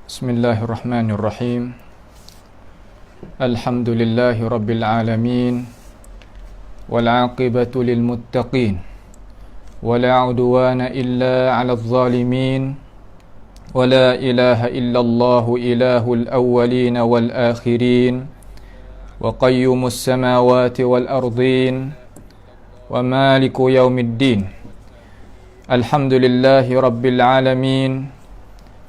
Bismillahirrahmanirrahim. Alhamdulillahi rabbil alamin. Wal 'aqibatu lil muttaqin. Wala 'udwana illa 'alal zalimin. Wala ilaha illallah ilahul awwalin wal akhirin. Wa qayyumus samawati wal ardin. Wa maliku yaumiddin. Alhamdulillahi rabbil alamin.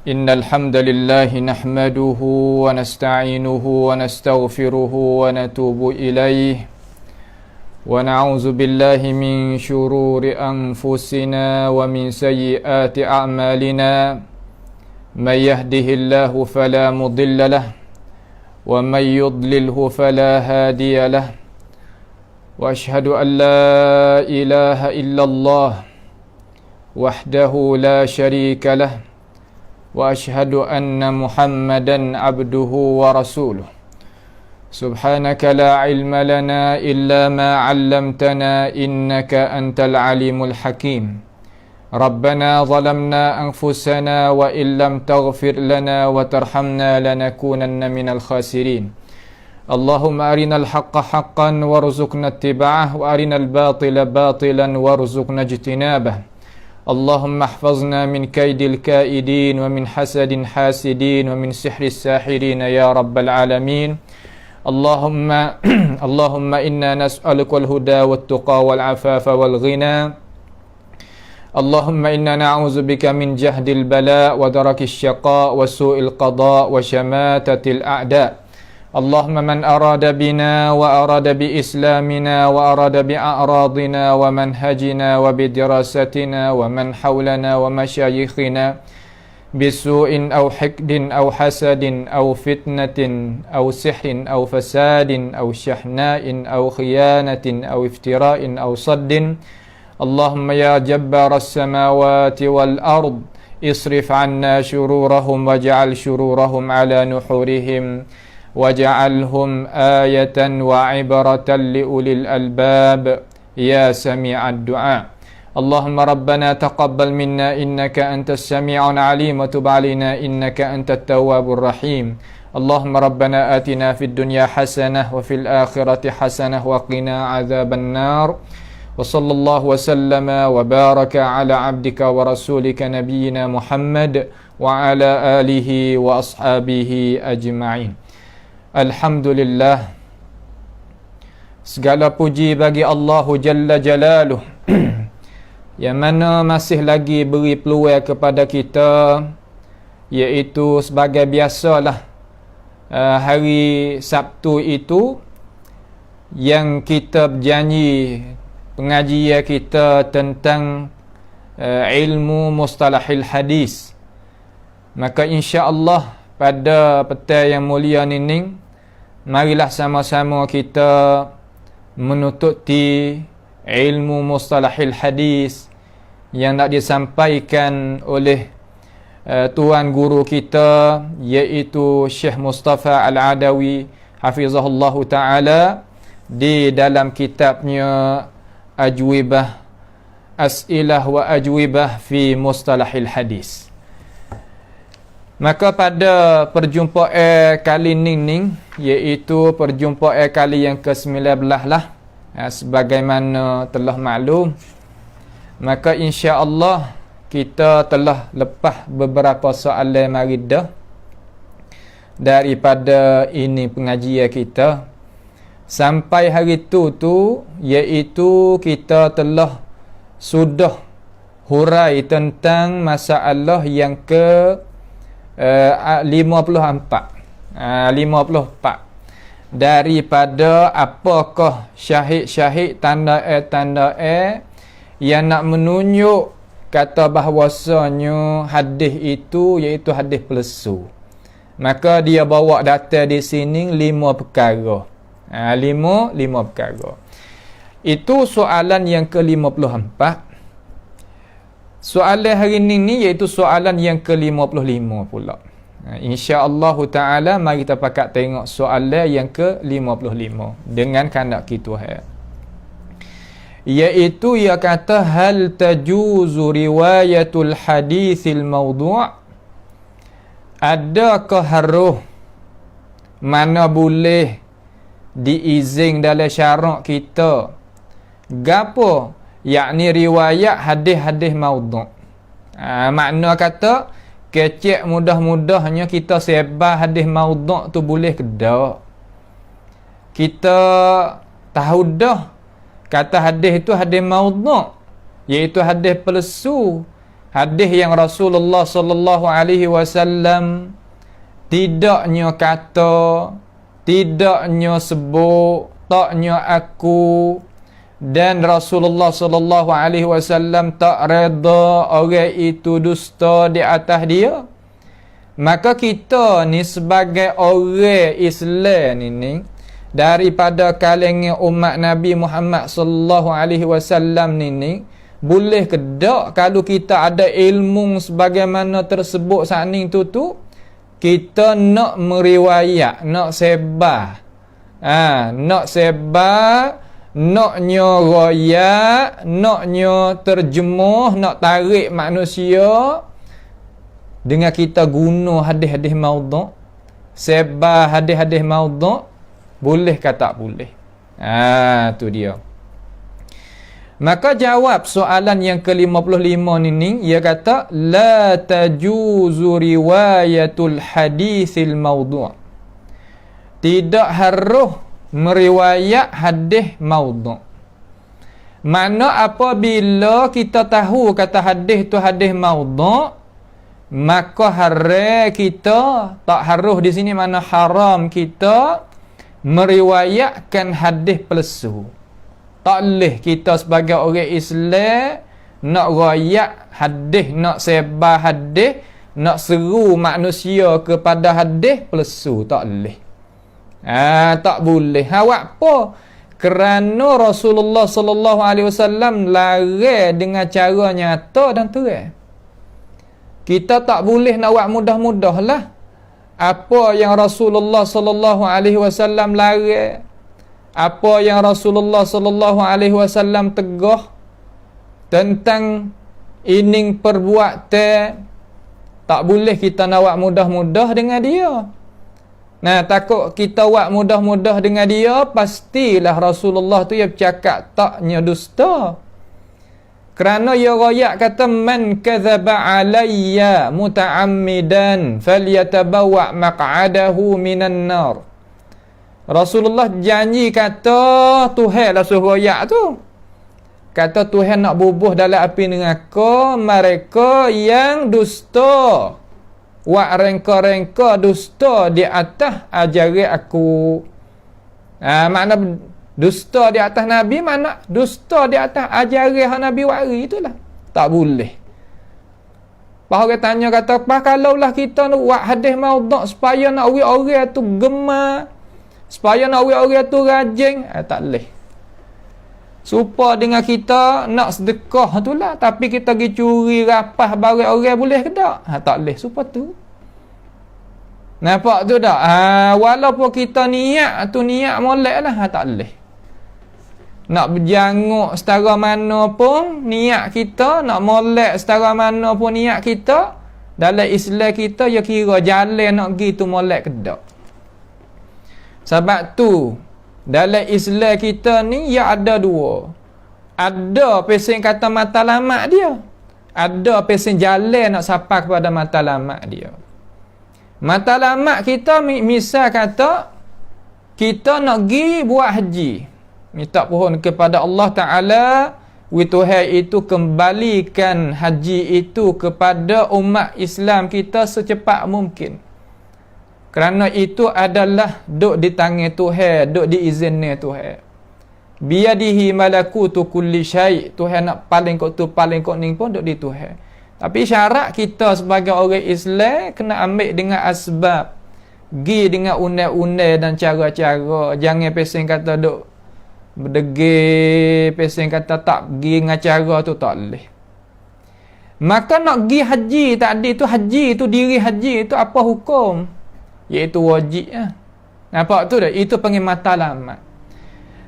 Innal hamdalillahi nahmaduhu wa nasta'inuhu wa nastaghfiruhu wa natubu ilayhi wa na'udzu billahi min shururi anfusina wa min sayyiati a'malina may yahdihillahu fala mudilla lahu wa may yudlilhu fala hadiya lahu wa ashhadu an la ilaha illallah wahdahu la syarika lahu wa ashhadu anna Muhammadan abduhu wa rasuluh. Subhanaka la ilma lana illa ma 'allamtana innaka antal alimul hakim. Rabbana zalamna anfusana wa illam taghfir lana wa tarhamna lanakunanna minal khasirin. Allahumma arinal haqqa haqqan warzuqna ittiba'ah wa arinal batila batilan warzuqna ijtinabah. Allahumma ihfazna min kaidil kaidin wa min hasadin hasidin wa min sihris sahirin ya rabbal alamin. Allahumma inna nas'aluka al-huda wat tuqa wal afafa wal ghina. Allahumma inna na'udzu bika min jahdil bala wa darakis syaqa wa su'il qada wa syamatatil a'da. Allahumma man arada bina wa arada bi islamina wa arada bi a'radina wa manhajina wa bi dirasatina wa man hawlana wa masyayikhina bisu'in aw hikdin aw hasadin aw fitnatin aw sihrin aw fasadin aw syahna'in aw khiyanatin aw iftira'in aw saddin. Allahumma ya jabbaras samawati wal ard isrif 'anna shururahum waj'al shururahum 'ala nuhurihim waj'alhum ayatan wa ibaratan liulil albab ya sami'ad du'a. Allahumma rabbana taqabbal minna innaka antas sami'un 'alim wa tub 'alaina innaka antat tawwabur rahim. Allahumma rabbana atina fid dunya hasanah wa fil akhirati hasanah wa qina 'adzaban nar. Wa sallallahu wa sallama wa baraka ala 'abdika wa rasulika nabiyyina Muhammad wa ala alihi wa ashabihi ajma'in. Alhamdulillah, segala puji bagi Allahu Jalla Jalaluh yang mana masih lagi beri peluang kepada kita, iaitu sebagai biasalah hari Sabtu itu yang kita berjanji pengajian kita tentang ilmu mustalahil hadis. Maka insya-Allah pada petang yang mulia ini, marilah sama-sama kita menututi ilmu mustalahil hadis yang nak disampaikan oleh tuan guru kita, iaitu Syekh Mustafa Al-Adawi hafizahullahu ta'ala, di dalam kitabnya Ajwibah As'ilah wa Ajwibah fi Mustalahil Hadis. Maka pada perjumpaan kali ini, iaitu perjumpaan kali yang ke-19 lah, sebagaimana telah maklum, maka insya-Allah kita telah lepas beberapa soalan maridah daripada ini pengajian kita. Sampai hari tu iaitu kita telah sudah hurai tentang masalah yang ke 54 daripada apakah syahid-syahid tanda yang nak menunjuk kata bahawasanya hadis itu iaitu hadis palsu. Maka dia bawa data di sini 5 perkara. 5 perkara. Itu soalan yang ke-54. Soalan hari ni iaitu soalan yang ke-55 pula. InsyaAllah ta'ala mari kita pakat tengok soalan yang ke-55 dengan kandak kita iaitu ia kata hal tajuzu riwayatul hadithil mawdu' adakah haruh mana boleh diizin dalam syarak kita gapo yakni riwayat hadis-hadis mawdu'. Makna kata kecek mudah-mudahnya kita sebar hadis mawdu' tu boleh ke tak? Kita tahu dah kata hadis itu hadis mawdu', iaitu hadis palsu, hadis yang Rasulullah sallallahu alaihi wasallam tidaknya kata, tidaknya sebut, taknya aku, dan Rasulullah sallallahu alaihi wasallam tak reda orang itu dusta di atas dia. Maka kita ni sebagai orang Islam ini daripada kalangan umat Nabi Muhammad sallallahu alaihi wasallam ni boleh ke tak kalau kita ada ilmu sebagaimana tersebut saat ni tu kita nak meriwayat, nak sebar, nak sebar, naknya royak, naknya terjemuh, nak tarik manusia dengan kita guna hadis-hadis mawdu', sebar hadis-hadis mawdu', boleh ke tak boleh? Tu dia. Maka jawab soalan yang ke-55 ni, ia kata la tajuzu riwayatul hadithil mawdu'. Tidak harus meriwayat hadis mawdu'. Mana apabila kita tahu kata hadis tu hadis mawdu', maka haram kita, tak harus di sini mana haram kita meriwayatkan hadis palsu. Tak boleh kita sebagai orang Islam nak royak hadis, nak sebar hadis, nak seru manusia kepada hadis palsu, tak boleh. Tak boleh. Awak apa? Kerana Rasulullah sallallahu alaihi wasallam larang dengan cara nyata dan terang. Kita tak boleh nak buat mudah-mudah lah. Apa yang Rasulullah sallallahu alaihi wasallam larang, apa yang Rasulullah sallallahu alaihi wasallam tegah tentang ining perbuatan, tak boleh kita nak buat mudah-mudah dengan dia. Nah, takut kita buat mudah-mudah dengan dia, pastilah Rasulullah tu ia bercakap taknya dusta. Kerana ia royak kata man kadzaba alayya muta'ammidan falyatabawa maq'adahu minan nar. Rasulullah janji kata Tuhan lah suruh royak tu. Kata Tuhan nak bubuh dalam api neraka mereka yang dusta. Wak rengka-rengka dusta di atas ajaran aku. Makna dusta di atas Nabi, mana dusta di atas ajaran Nabi wari itulah. Tak boleh. Bahawa tanya kata, kalaulah kita nak buat hadis mawdu' supaya nak orang tu gemar, supaya nak orang tu rajin, tak boleh. Supaya dengan kita nak sedekah tu lah, tapi kita pergi curi rapah barang orang, boleh ke tak? Tak boleh. Supaya tu. Nampak tu tak? Walaupun kita niat tu niat molek lah, tak boleh. Nak berjanguk setara mana pun niat kita, nak molek setara mana pun niat kita, dalam Islam kita, ya kira jalan nak pergi tu molek ke tak? Sebab tu dalam Islam kita ni ya ada dua. Ada pesen kata matlamat dia, ada pesen jalan nak sampai kepada matlamat dia. Matlamat kita misal kata kita nak pergi buat haji, minta pohon kepada Allah Ta'ala, Tuhan itu kembalikan haji itu kepada umat Islam kita secepat mungkin. Kerana itu adalah duk di tangan Tuhan, duk diizinkan Tuhan. Biyadihi malakutu kulli syai'. Tuhan nak paling kok tu, paling kok ni pun duk di Tuhan. Tapi syarat kita sebagai orang Islam kena ambil dengan asbab. Gi dengan undang-undang dan cara-cara. Jangan pesen kata duk berdegil pesen kata tak pergi dengan cara tu tak boleh. Maka nak pergi haji tadi tu, haji tu, diri haji tu apa hukum? Iaitu wajib lah. Nampak tu dah? Itu panggil matlamat.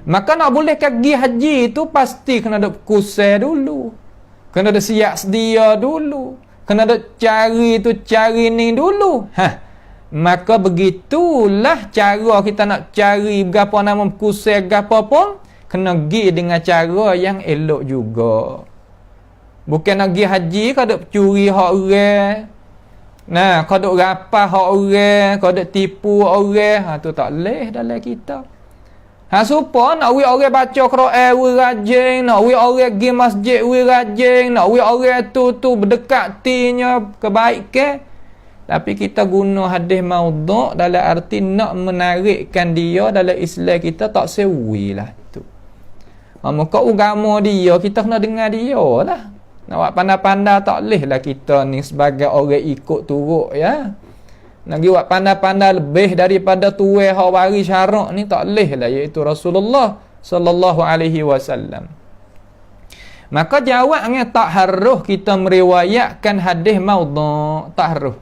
Maka nak boleh pergi haji tu pasti kena ada kusai dulu. Kena ada siap sedia dulu. Kena ada cari tu, cari ni dulu. Maka begitulah cara kita nak cari berapa nama kusai berapa pun. Kena pergi dengan cara yang elok juga. Bukan nak pergi haji kau duk curi hak orang. Nah, kau duk rapah hak orang, kau duk tipu orang. Tu tak leh dalam kita. Supaya nak we orang baca Quran we rajin, nak we orang pergi masjid we rajin, nak we orang tu berdekat tinya kebaikan. Tapi kita guna hadis maudhu' dalam arti nak menarikkan dia dalam Islam kita tak sewi lah tu. Maka agama dia kita kena dengar dia lah. Nak buat pandai-pandai tak boleh lah kita ni sebagai orang ikut turut ya. Nak buat pandai-pandai lebih daripada tuai hak waris syarak ni tak boleh lah, iaitu Rasulullah sallallahu alaihi wasallam. Maka jawabnya tak harus kita meriwayatkan hadis maudhu', tak harus.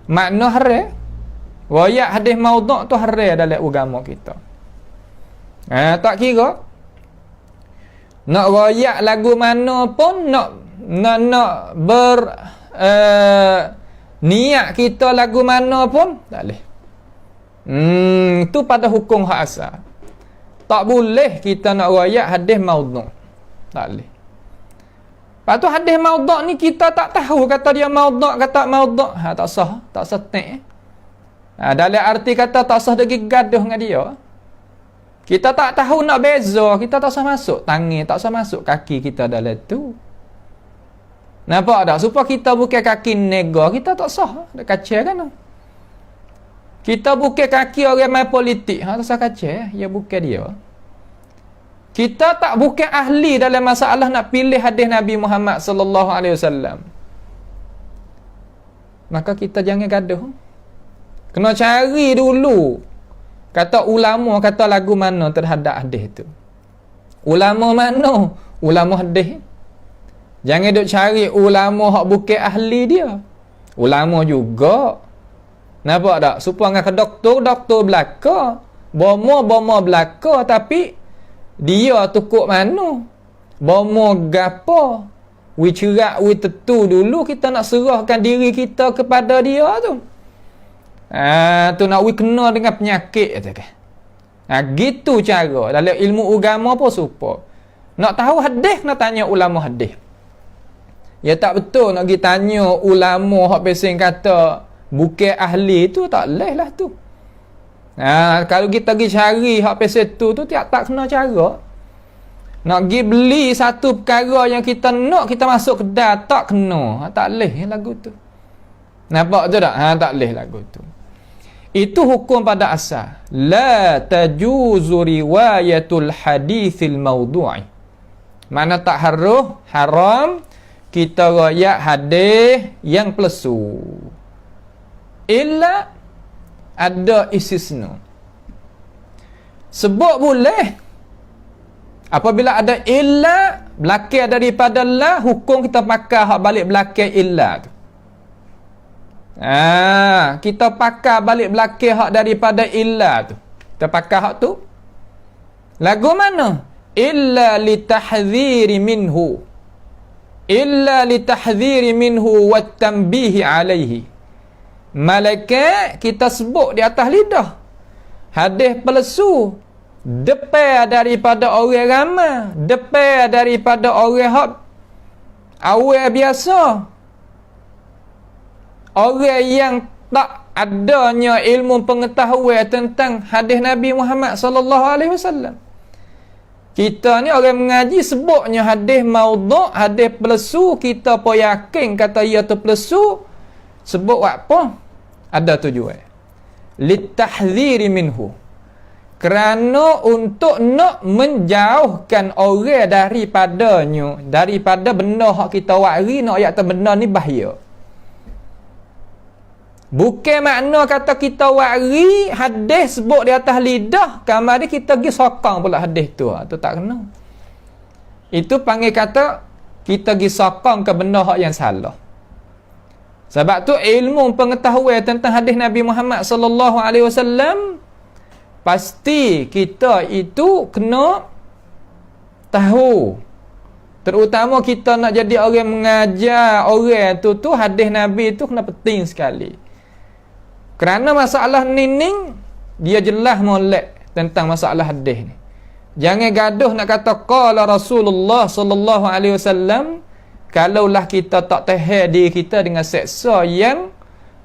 Makna haram. Riwayat hadis maudhu' tu haram dalam agama kita. Tak kira nak riwayat lagu mana pun, nak niat kita lagu mana pun tak boleh. Tu pada hukum hak asal. Tak boleh kita nak riwayat hadis maudhu'. Tak boleh. Lepas tu hadis maudhu' ni kita tak tahu kata dia maudhu' kata maudhu'. Tak sah, tak setek. Dalam arti kata tak sah degi gaduh dengan dia. Kita tak tahu nak beza, kita tak usah masuk tangan, tak usah masuk kaki kita dalam tu. Nampak tak? Supaya kita bukan kaki nega, kita tak sah. Dah kacau kan? Kita bukan kaki orang main politik. Tak usah kacau. Ya bukan dia. Kita tak bukan ahli dalam masalah nak pilih hadis Nabi Muhammad sallallahu alaihi wasallam. Maka kita jangan gaduh. Kena cari dulu. Kata ulama kata lagu mana terhadap hadis tu. Ulama mana? Ulama hadis. Jangan duk cari ulama hak bukan ahli dia. Ulama juga. Nampak tak? Supaya dengan doktor belaka. Bomo belaka tapi dia tukuk mana? Bomo gapo? We cerak, we tentu dulu kita nak serahkan diri kita kepada dia tu. Tu nak we kena dengan penyakit kata kan. Gitu cara dalam ilmu agama pun supa. Nak tahu hadis nak tanya ulama hadis. Ya tak betul nak pergi tanya ulama hak pesing kata bukan ahli tu tak leh lah tu. Kalau kita pergi cari hak pesing tu tak kena cara. Nak pergi beli satu perkara yang kita nak kita masuk kedai tak kena. Tak leh lagu tu. Nampak tu tak? Tak leh lagu tu. Itu hukum pada asal. La tajuzu riwayatul hadithil maudhu'i. Mana tak harus, haram kita riwayat hadis yang palsu. Illa ada istisna. Sebab boleh. Apabila ada illa belakang daripada la, hukum kita pakai hak balik belakang illa tu. Kita pakai balik belakang hak daripada illa tu. Kita pakai hak tu. Lagu mana? Illa litahdziri minhu. Illa litahdziri minhu wattanbihi alaihi. Malaikat kita sebut di atas lidah. Hadis palsu. Depan daripada orang ramai. Depan daripada orang hak awal biasa. Orang yang tak adanya ilmu pengetahuan tentang hadis Nabi Muhammad sallallahu alaihi wasallam. Kita ni orang mengaji sebutnya hadis maudhu', hadis palsu, kita pun yakin kata ia tu palsu. Sebut apa? Ada tujuan. Litahdziri minhu. Kerana untuk nak menjauhkan orang daripadanya, daripada benda hak kita wari nak ayat benda ni bahaya. Bukan makna kata kita wari hadis sebut di atas lidah, kamari kita pergi sokong pula hadis tu. Tu tak kena. Itu panggil kata kita pergi sokong ke benda hak yang salah. Sebab tu ilmu pengetahuan tentang hadis Nabi Muhammad sallallahu alaihi wasallam pasti kita itu kena tahu. Terutama kita nak jadi orang mengajar orang tu hadis Nabi tu kena penting sekali. Kerana masalah nining dia jelas molek tentang masalah hadis ni. Jangan gaduh nak kata qala Rasulullah sallallahu alaihi wasallam kalaulah kita tak tahan diri kita dengan seksa yang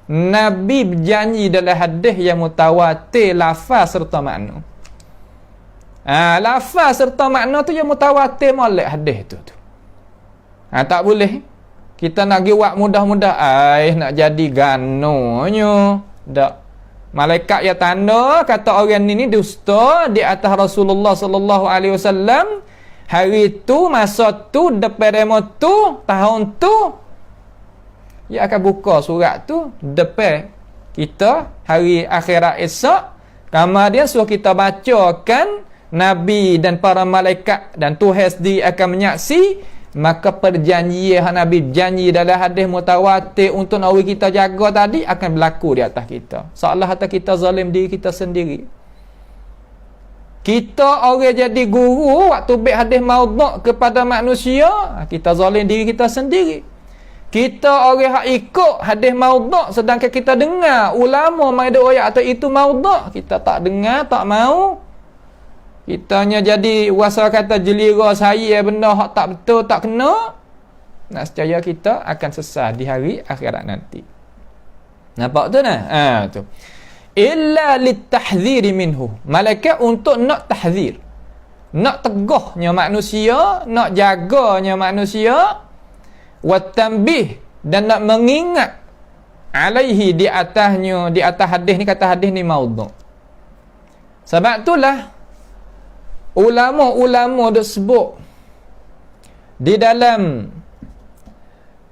Nabi berjanji dalam hadis yang mutawatir lafaz serta makna. Lafaz serta makna tu yang mutawatir molek hadis tu. Tak boleh. Kita nak pergi buat mudah-mudah nak jadi ganonya. Tak. Malaikat yang tanda kata orang ni dusta di atas Rasulullah sallallahu alaihi wasallam hari tu, masa tu, depan demo tu, tahun tu dia akan buka surat tu depan kita hari akhirat esok. Kemudian suruh kita bacakan Nabi dan para malaikat dan Tuhan sendiri akan menyaksi. Maka perjanjian yang Nabi janji dalam hadis mutawatir untuk nak kita jaga tadi akan berlaku di atas kita. Seolah kata kita zalim diri kita sendiri. Kita orang jadi guru waktu baik hadis maudhu' kepada manusia, kita zalim diri kita sendiri. Kita orang yang ikut hadis maudhu' sedangkan kita dengar ulama mai ada ayat atau itu maudhu', kita tak dengar, tak mau. Kita hanya jadi wasa kata jelira saya benda hak tak betul, tak kena. Nescaya kita akan sesat di hari akhirat nanti. Nampak tu nah? Tu. Illa litahdzir minhu. Malaikat untuk nak tahzir. Nak tegahnya manusia, nak jaganya manusia, wa tanbih dan nak mengingat alaihi di atasnya, di atas hadis ni, kata hadis ni maudhu'. Sebab itulah ulama-ulama duk sebut di dalam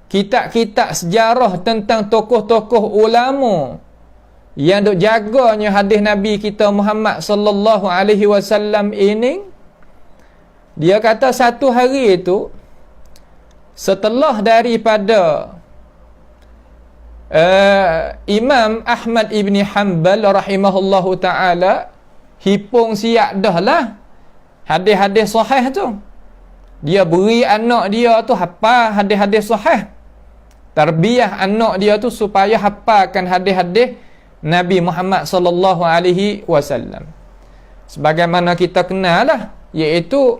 kitab-kitab sejarah tentang tokoh-tokoh ulama yang duk jaganya hadis Nabi kita Muhammad sallallahu alaihi wasallam ini. Dia kata satu hari itu setelah daripada Imam Ahmad ibni Hanbal rahimahullahu ta'ala hipung siap dah lah hadis-hadis sahih tu. Dia beri anak dia tu hafal hadis-hadis sahih. Tarbiyah anak dia tu supaya hafalkan hadis-hadis Nabi Muhammad sallallahu alaihi wasallam. Sebagaimana kita kenal lah, iaitu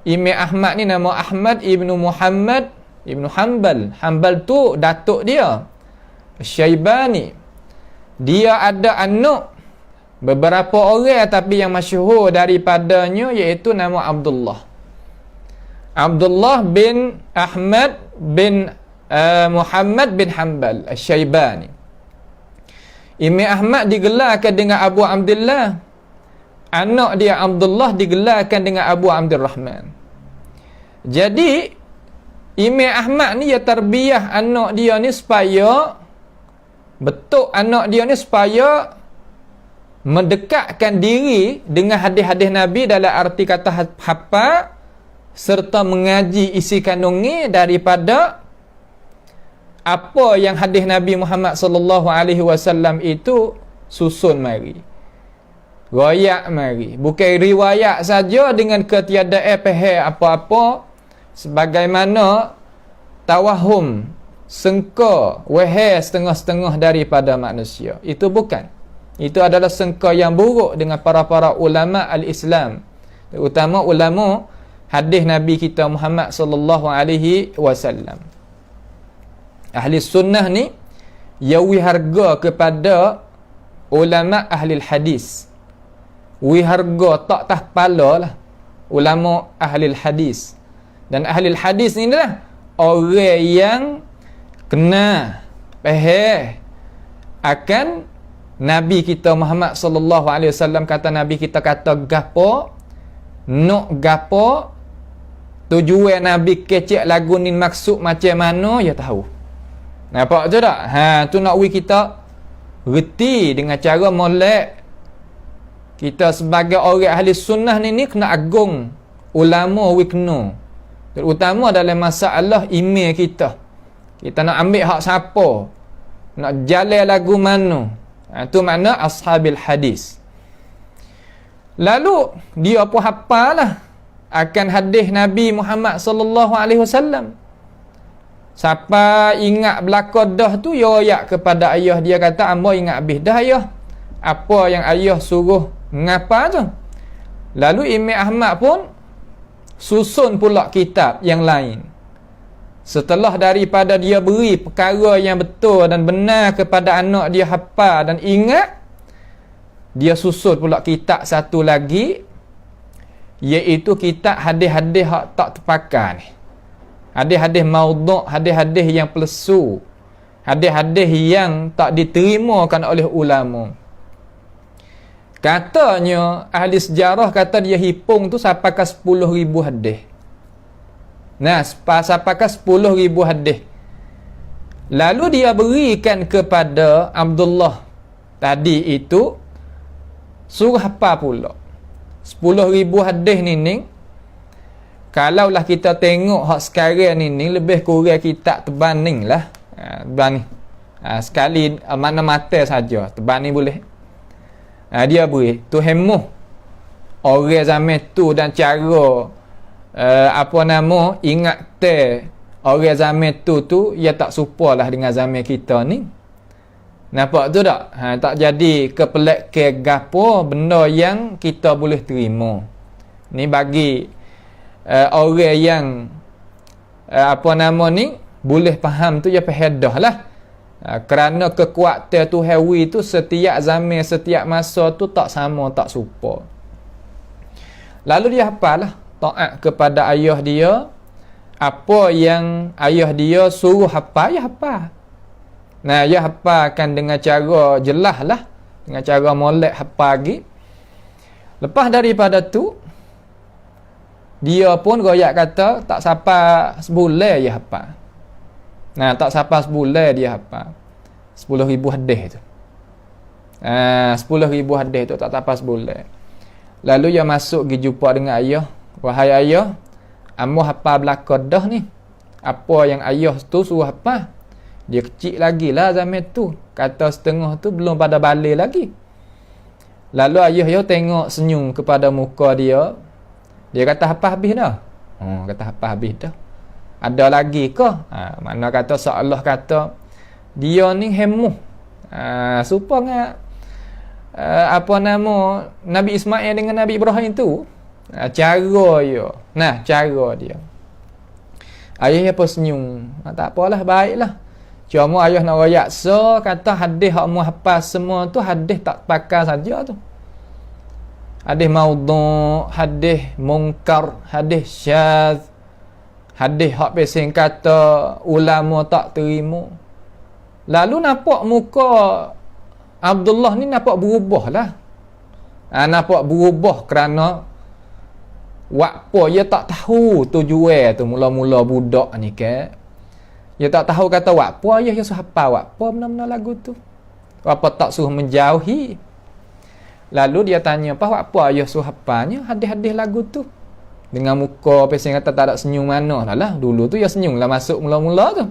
Imam Ahmad ni nama Ahmad ibnu Muhammad ibnu Hanbal. Hanbal tu datuk dia Syaibani. Dia ada anak beberapa orang, tapi yang masyhur daripadanya iaitu nama Abdullah. Abdullah bin Ahmad bin Muhammad bin Hanbal Al-Syaibani. Imam Ahmad digelarkan dengan Abu Abdullah. Anak dia Abdullah digelarkan dengan Abu Abdurrahman. Jadi Imam Ahmad ni ya tarbiyah anak dia ni supaya betul, anak dia ni supaya mendekatkan diri dengan hadis-hadis Nabi dalam arti kata hafal serta mengaji isi kandungnya daripada apa yang hadis Nabi Muhammad sallallahu alaihi wasallam itu susun mari. Riwayat mari. Bukan riwayat saja dengan ketiadaan faham apa-apa sebagaimana tawahum, sengka, wahai setengah-setengah daripada manusia. Itu bukan. Itu adalah sangka yang buruk dengan para ulama al-Islam, terutama ulama hadis Nabi kita Muhammad sallallahu alaihi wasallam. Ahli sunnah ni yawi harga kepada ulama ahli hadis. Wi harga tak tah kepala lah ulama ahli hadis. Dan ahli hadis ni adalah orang yang kena faham akan Nabi kita Muhammad sallallahu alaihi wasallam. Kata Nabi kita kata gapo, nak gapo, tujuan Nabi kecek lagu ni maksud macam mana, ya tahu. Nampak tu tak? Tu nak we kita reti dengan cara molek. Kita sebagai orang ahli sunnah ni kena agung ulama wikno, terutama dalam masalah email kita. Kita nak ambil hak siapa, nak jalan lagu mana, itu makna ashabil hadis. Lalu dia pun hafalah akan hadis Nabi Muhammad sallallahu alaihi wasallam. Siapa ingat belakang dah tu, dia royak kepada ayah dia, kata amba ingat habis dah ayah apa yang ayah suruh ngapa tu. Lalu Imam Ahmad pun susun pula kitab yang lain. Setelah daripada dia beri perkara yang betul dan benar kepada anak dia hafal dan ingat, dia susun pula kitab satu lagi, iaitu kitab hadis-hadis hak tak terpakai ni. Hadis-hadis maudhu', hadis-hadis yang palsu, hadis-hadis yang tak diterimakan oleh ulama. Katanya ahli sejarah kata dia hipung tu sampai ke 10,000 hadis. Nah, sampai ke 10,000 hadis. Lalu dia berikan kepada Abdullah tadi itu, suruh apa pula 10,000 hadis ni. Kalaulah kita tengok hak sekarang ni lebih kurang kita terbanding lah. Terbanding. Sekali mana mata saja terbanding boleh. Dia beri tu hemuh orang zaman tu dan cara ingat orang zaman tu ia tak serupalah dengan zaman kita ni. Nampak tu tak? Tak jadi kepelak ke gapo benda yang kita boleh terima. Ni bagi orang yang boleh faham tu, ya faedah lah. Kerana kekuatan tu hewi tu setiap zaman, setiap masa tu tak sama, tak serupa. Lalu dia hafal lah, taat kepada ayah dia. Apa yang ayah dia suruh hafal, ya hafal. Nah, dia hafalkan dengan cara jelas lah, dengan cara molek hafal lagi. Lepas daripada tu, dia pun royak kata tak sampai sebulan dia hafal. Nah, tak sampai sebulan dia hafal 10,000 hadis tu. 10,000 hadis tu tak sampai sebulan. Lalu dia masuk pergi jumpa dengan ayah. Wahai ayah, amba hafal belakang dah ni. Apa yang ayah tu suruh hafal. Dia kecil lagi lah zaman tu. Kata setengah tu belum pada balik lagi. Lalu ayah dia tengok senyum kepada muka dia. Dia kata hafal habis dah. Kata hafal habis dah. Ada lagi ke? Mana kata seolah kata dia ni hemuh. Serupa dengan Nabi Ismail dengan Nabi Ibrahim tu. Cara dia. Nah, cara dia. Ayah dia pun senyum. Tak apalah, baiklah. Cuma ayah nak royak kata hadis hak mu hafal semua tu hadis tak pakai saja tu. Hadis maudhu', hadis munkar, hadis syadz, hadis hak pesing kata ulama tak terima. Lalu nampak muka Abdullah ni nampak berubah lah. Nampak berubah kerana waktu dia tak tahu tujuan tu mula-mula budak ni ke. Dia tak tahu kata waktu ayah dia suruh hafal waktu benar-benar lagu tu. Apa tak suruh menjauhi. Lalu dia tanya, apa ayah suruh hafalnya hadis-hadis lagu tu? Dengan muka pesing kata tak ada senyum mana lah. Dulu tu dia senyum lah masuk mula-mula tu.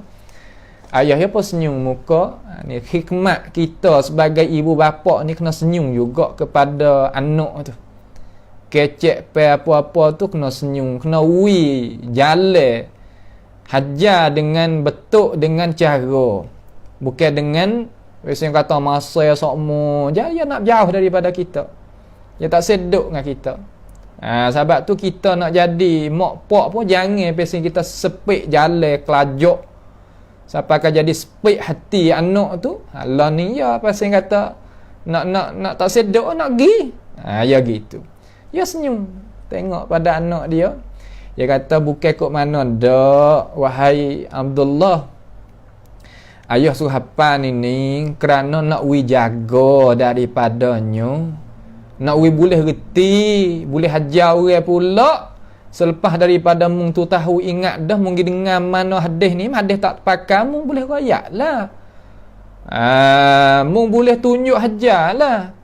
Ayah dia pun senyum muka. Ni hikmat kita sebagai ibu bapa ni kena senyum juga kepada anak tu. Kecek pe apa-apa tu kena senyum, kena jalan hajar dengan betul, dengan cara, bukan dengan yang kata masa yang sokmo dia nak jauh daripada kita, dia tak seduk dengan kita. Sebab tu kita nak jadi mak pak pun jangan pesen kita sepik jalan kelajak sampai akan jadi sepik hati anak tu. Lah ni ya pesen kata nak tak seduk nak gi. Ya gitu. Dia senyum tengok pada anak dia. Dia kata bukan kok mana dak wahai Abdullah. Ayah suruh hafal ni kerana nak jaga daripadanya. Nak boleh reti, boleh hajar orang pula. Selepas daripada mung tu tahu ingat dah mungkin dengan mana hadis ni, hadis tak pakai mung boleh royak lah. Mung boleh tunjuk hajar lah.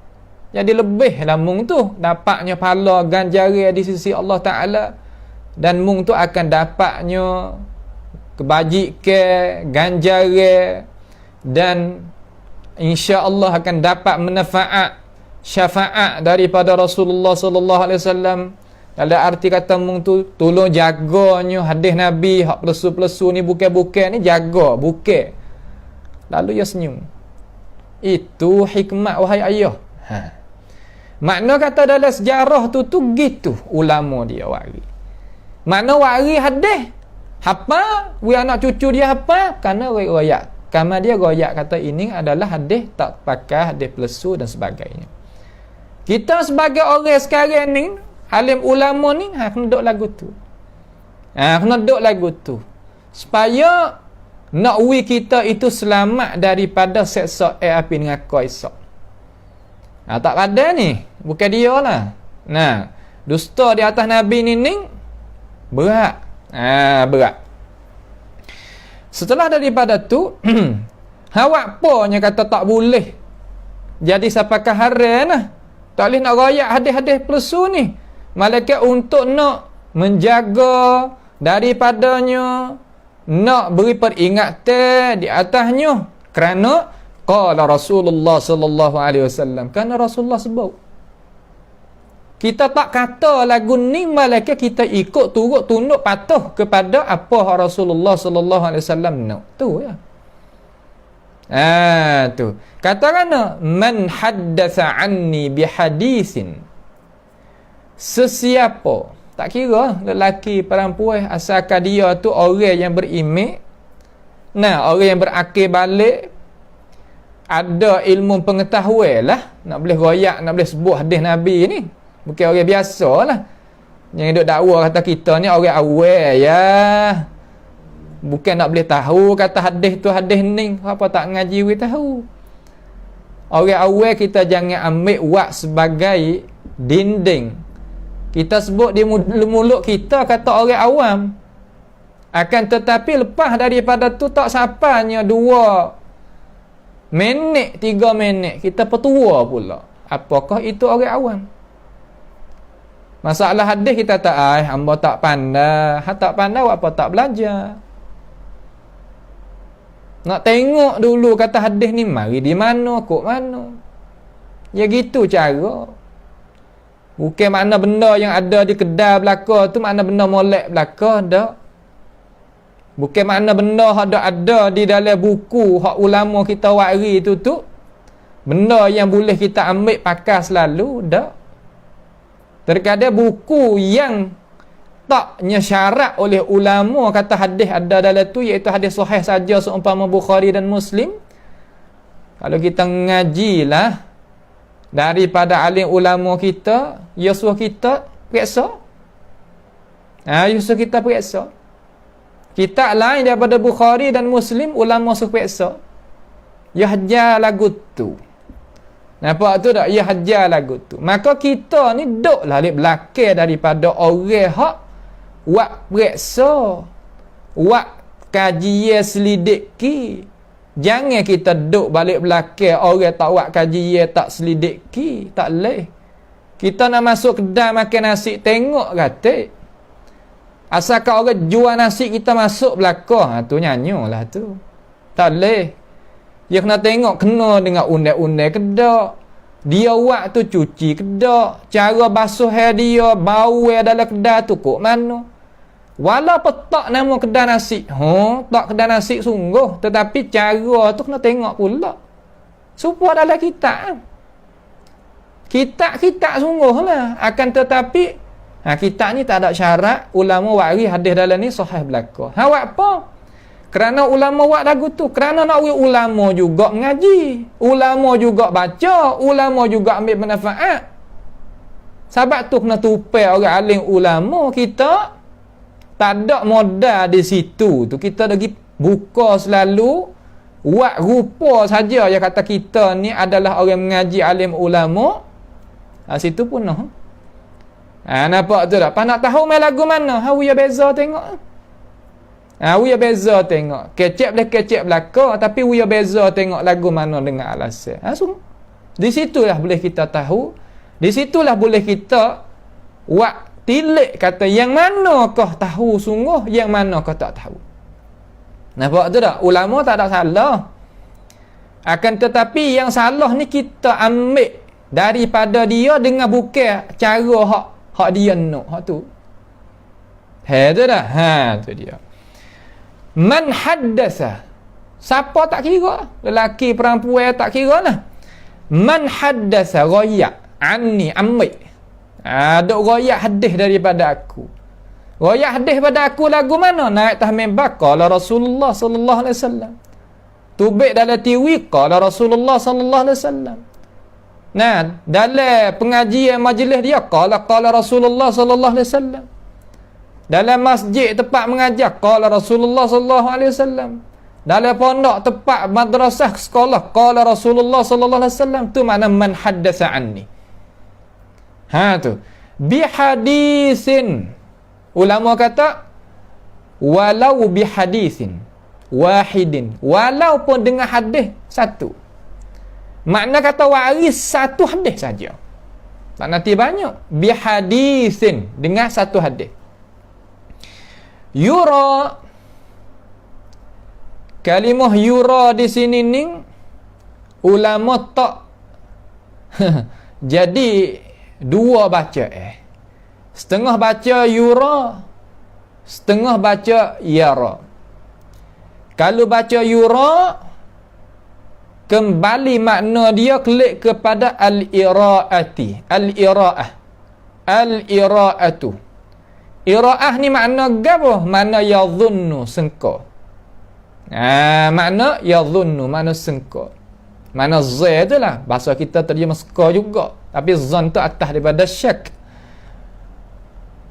Jadi lebih lah mung tu dapatnya pahala ganjaran di sisi Allah Ta'ala. Dan mung tu akan dapatnya kebajikan, ganjaran, dan insya-Allah akan dapat manfaat syafaat daripada Rasulullah sallallahu alaihi wasallam. Dalam arti kata mung tu tolong jaganya hadis Nabi hak plesu-plesu ni bukan-bukan ni jaga, bukan. Lalu ia senyum. Itu hikmat wahai ayah. Makna kata dalam sejarah tu gitu ulama dia wari. Makna wari hadis hafal, we anak cucu dia hafal kerana royak. Kama dia royak kata ini adalah hadis tak pakai hadis plesu dan sebagainya. Kita sebagai orang sekarang ni, alim ulama ni, kena duduk lagu tu. Kena duduk lagu tu. Supaya nak kita itu selamat daripada seksa api neraka esok. Tak ada ni. Bukan dia lah. Nah, dusta di atas Nabi ni berat. Berat. Setelah daripada tu, awak apanya kata tak boleh jadi sapakah haram lah. Tak boleh nak royak hadis-hadis plesu ni. Malaikat untuk nak menjaga daripadanya, nak beri peringatan di atasnya. Kerana qala Rasulullah sallallahu alaihi wasallam. Kerana Rasulullah sebut. Kita tak kata lagu ni malaikat, kita ikut turut tunduk patuh kepada apa Rasulullah sallallahu alaihi wasallam nak. Tu ya. Tu. Katakanlah man haddatsa anni bihaditsin. Sesiapa, tak kira lelaki perempuan, asalkan dia tu orang yang beriman, orang yang berakil balik, ada ilmu pengetahuan lah, nak boleh royak, nak boleh sebut hadis Nabi ni. Bukan orang biasa lah. Yang duk dakwa kata kita ni orang awal ya. Bukan nak boleh tahu kata hadis tu hadis ni. Apa tak ngaji we tahu. Orang awal kita jangan ambil wak sebagai dinding. Kita sebut di mulut kita kata orang awam. Akan tetapi lepas daripada tu tak sampainya 2 minit, 3 minit kita petua pula. Apakah itu orang awam? Masalah hadis kita tak hamba tak pandai. Tak pandai apa tak belajar. Nak tengok dulu kata hadis ni mari di mana, kok mana. Ya gitu cara. Bukan makna benda yang ada di kedai belaka tu makna benda molek belaka dak. Bukan makna benda hak ada di dalam buku hak ulama kita wari tu benda yang boleh kita ambil pakai selalu dak. Terkadang buku yang taknya syarat oleh ulama kata hadis ada dalam tu, iaitu hadis sahih saja seumpama Bukhari dan Muslim. Kalau kita ngajilah daripada alim ulama kita, ya suruh kita periksa. Ya suruh kita periksa. Kitab lain daripada Bukhari dan Muslim, ulama suruh periksa. Ya hajar lagu tu. Nampak tu tak? Ya hajar lagu tu. Maka kita ni duduklah di belakang daripada orang hak wak periksa, wak kajian selidiki. Jangan kita duduk balik belakang orang tak wak kajian, tak selidiki. Tak boleh. Kita nak masuk kedai makan nasi, tengok kata. Asalkan orang jual nasi, kita masuk belakang. Tu nyanyolah tu. Tak boleh. Dia kena tengok, kena dengan undang-undang kedak. Dia wak tu cuci kedak. Cara basuh hair dia, bau dalam kedai tu kok mana. Walaupun tak nama kedai nasi. Tak kedai nasi sungguh. Tetapi cara tu kena tengok pula. Supaya dalam kitab. Kitab sungguh lah. Akan tetapi, kitab ni tak ada syarat. Ulama wari hadis dalam ni sahih belaka. Wak apa? Kerana ulama buat lagu tu. Kerana nak ulama juga mengaji. Ulama juga baca. Ulama juga ambil manfaat. Sebab tu kena tupai orang alim ulama. Kita tak ada modal di situ tu. Kita lagi buka selalu. Buat rupa saja yang kata kita ni adalah orang mengaji alim ulama. Situ pun noh. Nampak tu tak? Pas nak tahu main lagu mana? Hawi ya beza tengok. Uya beza tengok. Kecek belaka, tapi uya beza tengok lagu mana dengan alasan. Di situlah boleh kita tahu. Di situlah boleh kita tilik kata yang manakah tahu sungguh, yang manakah tak tahu. Nampak tu tak? Ulama tak ada salah. Akan tetapi yang salah ni kita ambil daripada dia dengan bukan cara hak dia nak. Hak tu. Tu dah. Tu dia. Man haddasa. Siapa tak kira? Lelaki, perempuan tak kira lah. Man haddasa royak anni ambil. Duk royak hadis daripada aku. Royak hadis pada aku lagu mana? Naik atas mimbar qala Rasulullah sallallahu alaihi wasallam. Tubik dalam TV qala Rasulullah sallallahu alaihi wasallam. Nah, dalam pengajian majlis dia qala Rasulullah sallallahu alaihi wasallam. Dalam masjid tempat mengajar qala Rasulullah sallallahu alaihi wasallam. Dalam pondok tempat madrasah sekolah qala Rasulullah sallallahu alaihi wasallam. Tu makna man haddatsa anni. Tu. Bi hadisin. Ulama kata walau bi hadisin wahidin, walaupun dengan hadis satu. Makna kata waris satu hadis saja. Tak nanti banyak. Bi hadisin, dengan satu hadis. Yura, kalimah yura di sini ni ulama tak jadi dua baca setengah baca yura, setengah baca yara. Kalau baca yura, kembali makna dia klik kepada al-ira'ati, al-ira'ah, al-ira'atu. Ira'ah ni makna gapo? Makna yadhunnu, sengka. Makna yadhunnu, makna sengka. Makna zai tu lah. Bahasa kita terjemah sengka juga. Tapi zan tu atas daripada syak.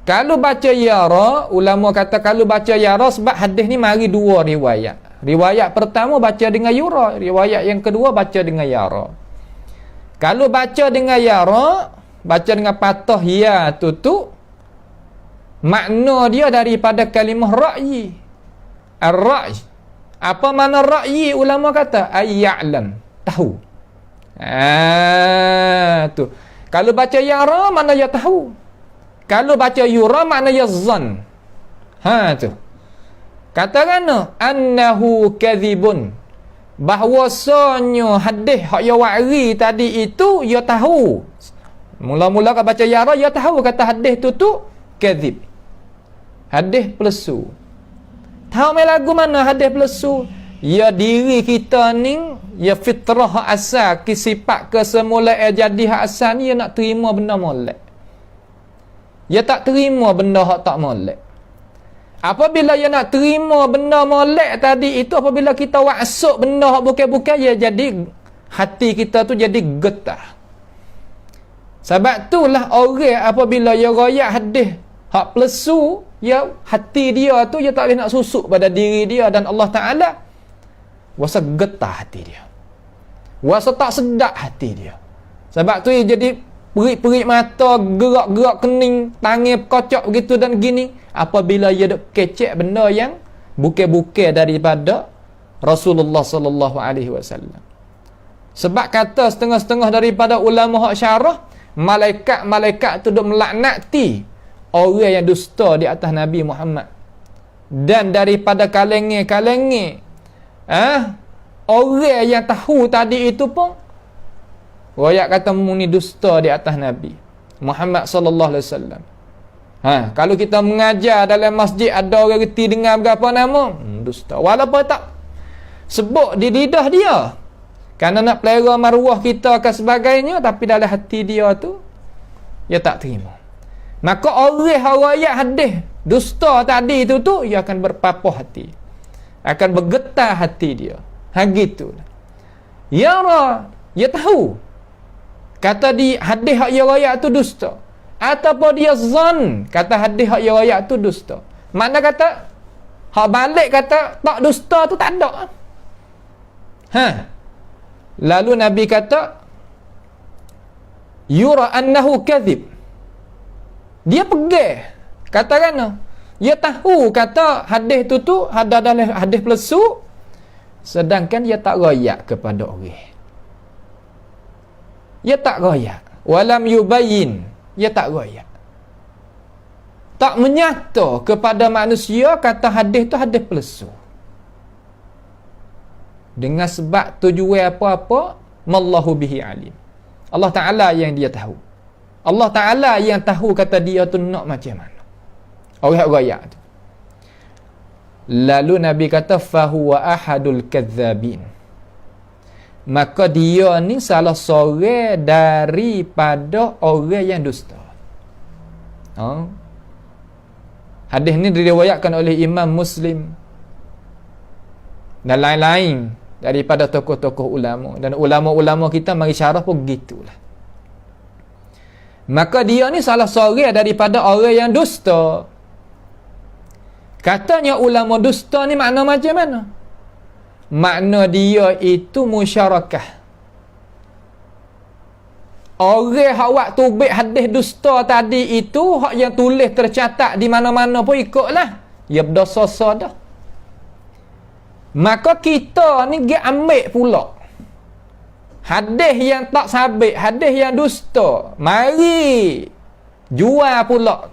Kalau baca yara, ulama kata kalau baca yara sebab hadis ni mari dua riwayat. Riwayat pertama baca dengan yura, riwayat yang kedua baca dengan yara. Kalau baca dengan yara, baca dengan patah ya tu makna dia daripada kalimah ra'yi. Ar-ra'y. Apa makna ra'yi? Ulama kata ayya'lam, tahu. Tu. Kalau baca yara makna ya tahu. Kalau baca yura makna ya zan. Tu. Katakan annahu kadhibun. Bahwasanya hadis hak ya wari tadi itu ya tahu. Mula-mula kalau baca yara ya tahu kata hadis tu kadhib. Hadis plesu. Tahu mai lagu mana hadis plesu? Ya diri kita ni, ya fitrah hak asal, sifat kesemula jadi hak asal ni ya nak terima benda molek. Ya tak terima benda hak tak molek. Apabila ya nak terima benda molek tadi itu, apabila kita wasuk benda hak bukan-bukan, ya jadi hati kita tu jadi getah. Sebab itulah orang apabila ya royak hadis hak plesu, ya hati dia tu ya tak boleh nak susuk pada diri dia dan Allah Ta'ala. Wasa getah hati dia. Wasa tak sedap hati dia. Sebab tu ya jadi perik-perik mata, gerak-gerak kening, tangan kocok begitu dan gini. Apabila ia duk kecek benda yang bukan-bukan daripada Rasulullah sallallahu alaihi wasallam. Sebab kata setengah-setengah daripada ulama hak syarah, malaikat-malaikat tu duk melaknati orang yang dusta di atas Nabi Muhammad. Dan daripada kalangan-kalangan orang yang tahu tadi itu pun royak kata muni dusta di atas Nabi Muhammad sallallahu alaihi wasallam. Kalau kita mengajar dalam masjid ada orang reti dengar berapa nama, dusta. Walaupun tak sebut di lidah dia. Kerana nak pelera maruah kita ke sebagainya, tapi dalam hati dia tu dia tak terima. Maka orang royak hadis dusta tadi itu tu ia akan berpapuh hati. Akan bergetar hati dia. Gitulah. Yara, dia tahu. Kata di hadis hak ya royak tu dusta. Ataupun dia zan, kata hadis hak ya royak tu dusta. Mana kata hak balik kata tak dusta tu tak ada. Lalu Nabi kata yura annahu kadhib. Dia pegang. Katakan Dia tahu kata hadis tu adalah hadis palsu, sedangkan dia tak royak kepada orang. Dia tak royak. Walam yubayyin, dia tak royak. Tak menyata kepada manusia kata hadis tu hadis palsu. Dengan sebab tujuan apa-apa, mallahu bihi alim. Allah Ta'ala yang dia tahu. Allah Ta'ala yang tahu kata dia tu nak macam mana. Orang royak tu. Lalu Nabi kata fahuwa ahadul kadzabin. Maka dia ni salah seorang daripada orang yang dusta. Hadis ni diriwayatkan oleh Imam Muslim dan lain-lain daripada tokoh-tokoh ulama, dan ulama-ulama kita mari syarah pun gitulah. Maka dia ni salah seorang daripada orang yang dusta. Katanya ulama dusta ni makna macam mana? Makna dia itu musyarakah. Orang hak waktu tubik hadis dusta tadi itu, hak yang tulis tercatat di mana-mana pun ikutlah. Dia berdosa dah. Maka kita ni dia ambil pula hadis yang tak sabit, hadis yang dusta, mari jual pula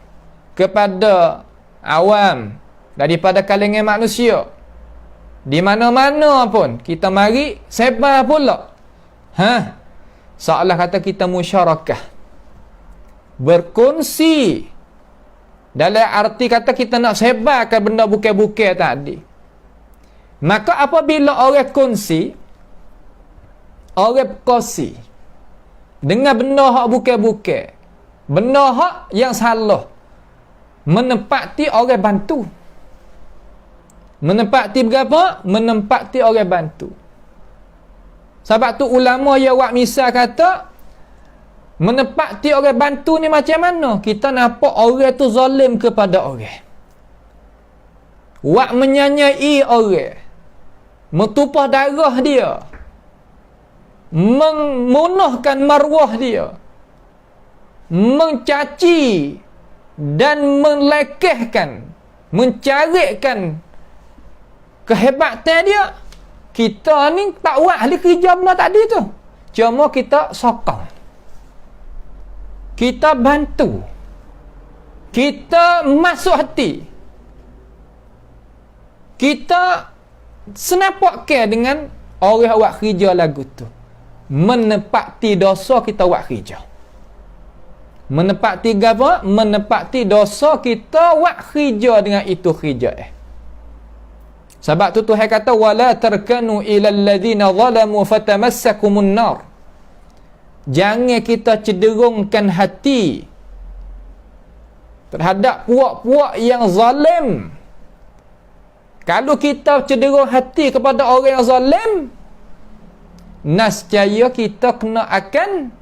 kepada awam daripada kalangan manusia. Di mana-mana pun kita mari sebar pula. Seolah kata kita musyarakah, berkongsi, dalam arti kata kita nak sebarkan benda bukan-bukan tadi. Maka apabila orang kongsi, orang berkongsi dengan benda hak bukan-bukan, benda hak yang salah, menempati orang bantu. Menempati berapa? Menempati orang bantu. Sebab tu ulama yang buat misal kata menempati orang bantu ni macam mana? Kita nampak orang tu zalim kepada orang, buat menyanyai orang, mentumpah darah dia, memunahkan maruah dia, mencaci dan melekehkan, mencarikkan kehebatan dia. Kita ni tak buat ahli kerja benda tadi tu, cuma kita sokong, kita bantu, kita masuk hati, kita senapakkan dengan orang buat kerja lagu tu, menepati dosa kita buat kerja. Menepati apa? Menepati dosa kita buat kerja dengan itu kerja. Sebab tu Tuhan kata wala tarkanu ilal ladzina zalamu fatamassakumun nar. Jangan kita cenderungkan hati terhadap puak-puak yang zalim. Kalau kita cenderung hati kepada orang yang zalim, nescaya kita kena akan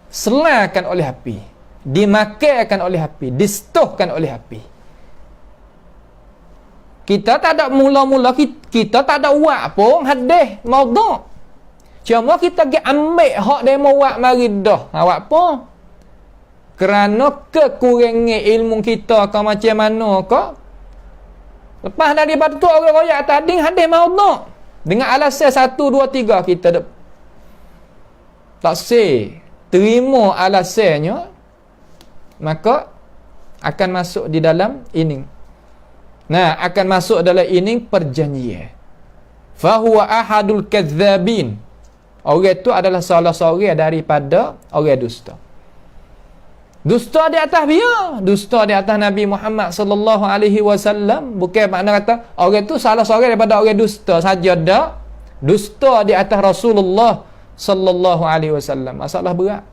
diselakan oleh api, dimakankan oleh api, disetuhkan oleh api. Kita tak ada mula-mula, kita tak ada buat pun hadis maudhu'. Cuma kita pergi ambil hak demo buat mari dah. Buat apa? Kerana kekurangan ilmu kita ke macam mana ke. Lepas daripada tu orang royak tadi hadis maudhu'. Dengan alasan 1, 2, 3 kita tak say terima alasannya, maka akan masuk di dalam ini. Nah, akan masuk dalam ini perjanjian. Fahuwa ahadul kadzabin. Orang itu adalah salah seorang daripada orang dusta. Dusta di atas dia, dusta di atas Nabi Muhammad sallallahu alaihi wasallam. Bukan makna kata orang itu salah seorang daripada orang dusta saja dak. Dusta di atas Rasulullah sallallahu alaihi wasallam. Masalah berat.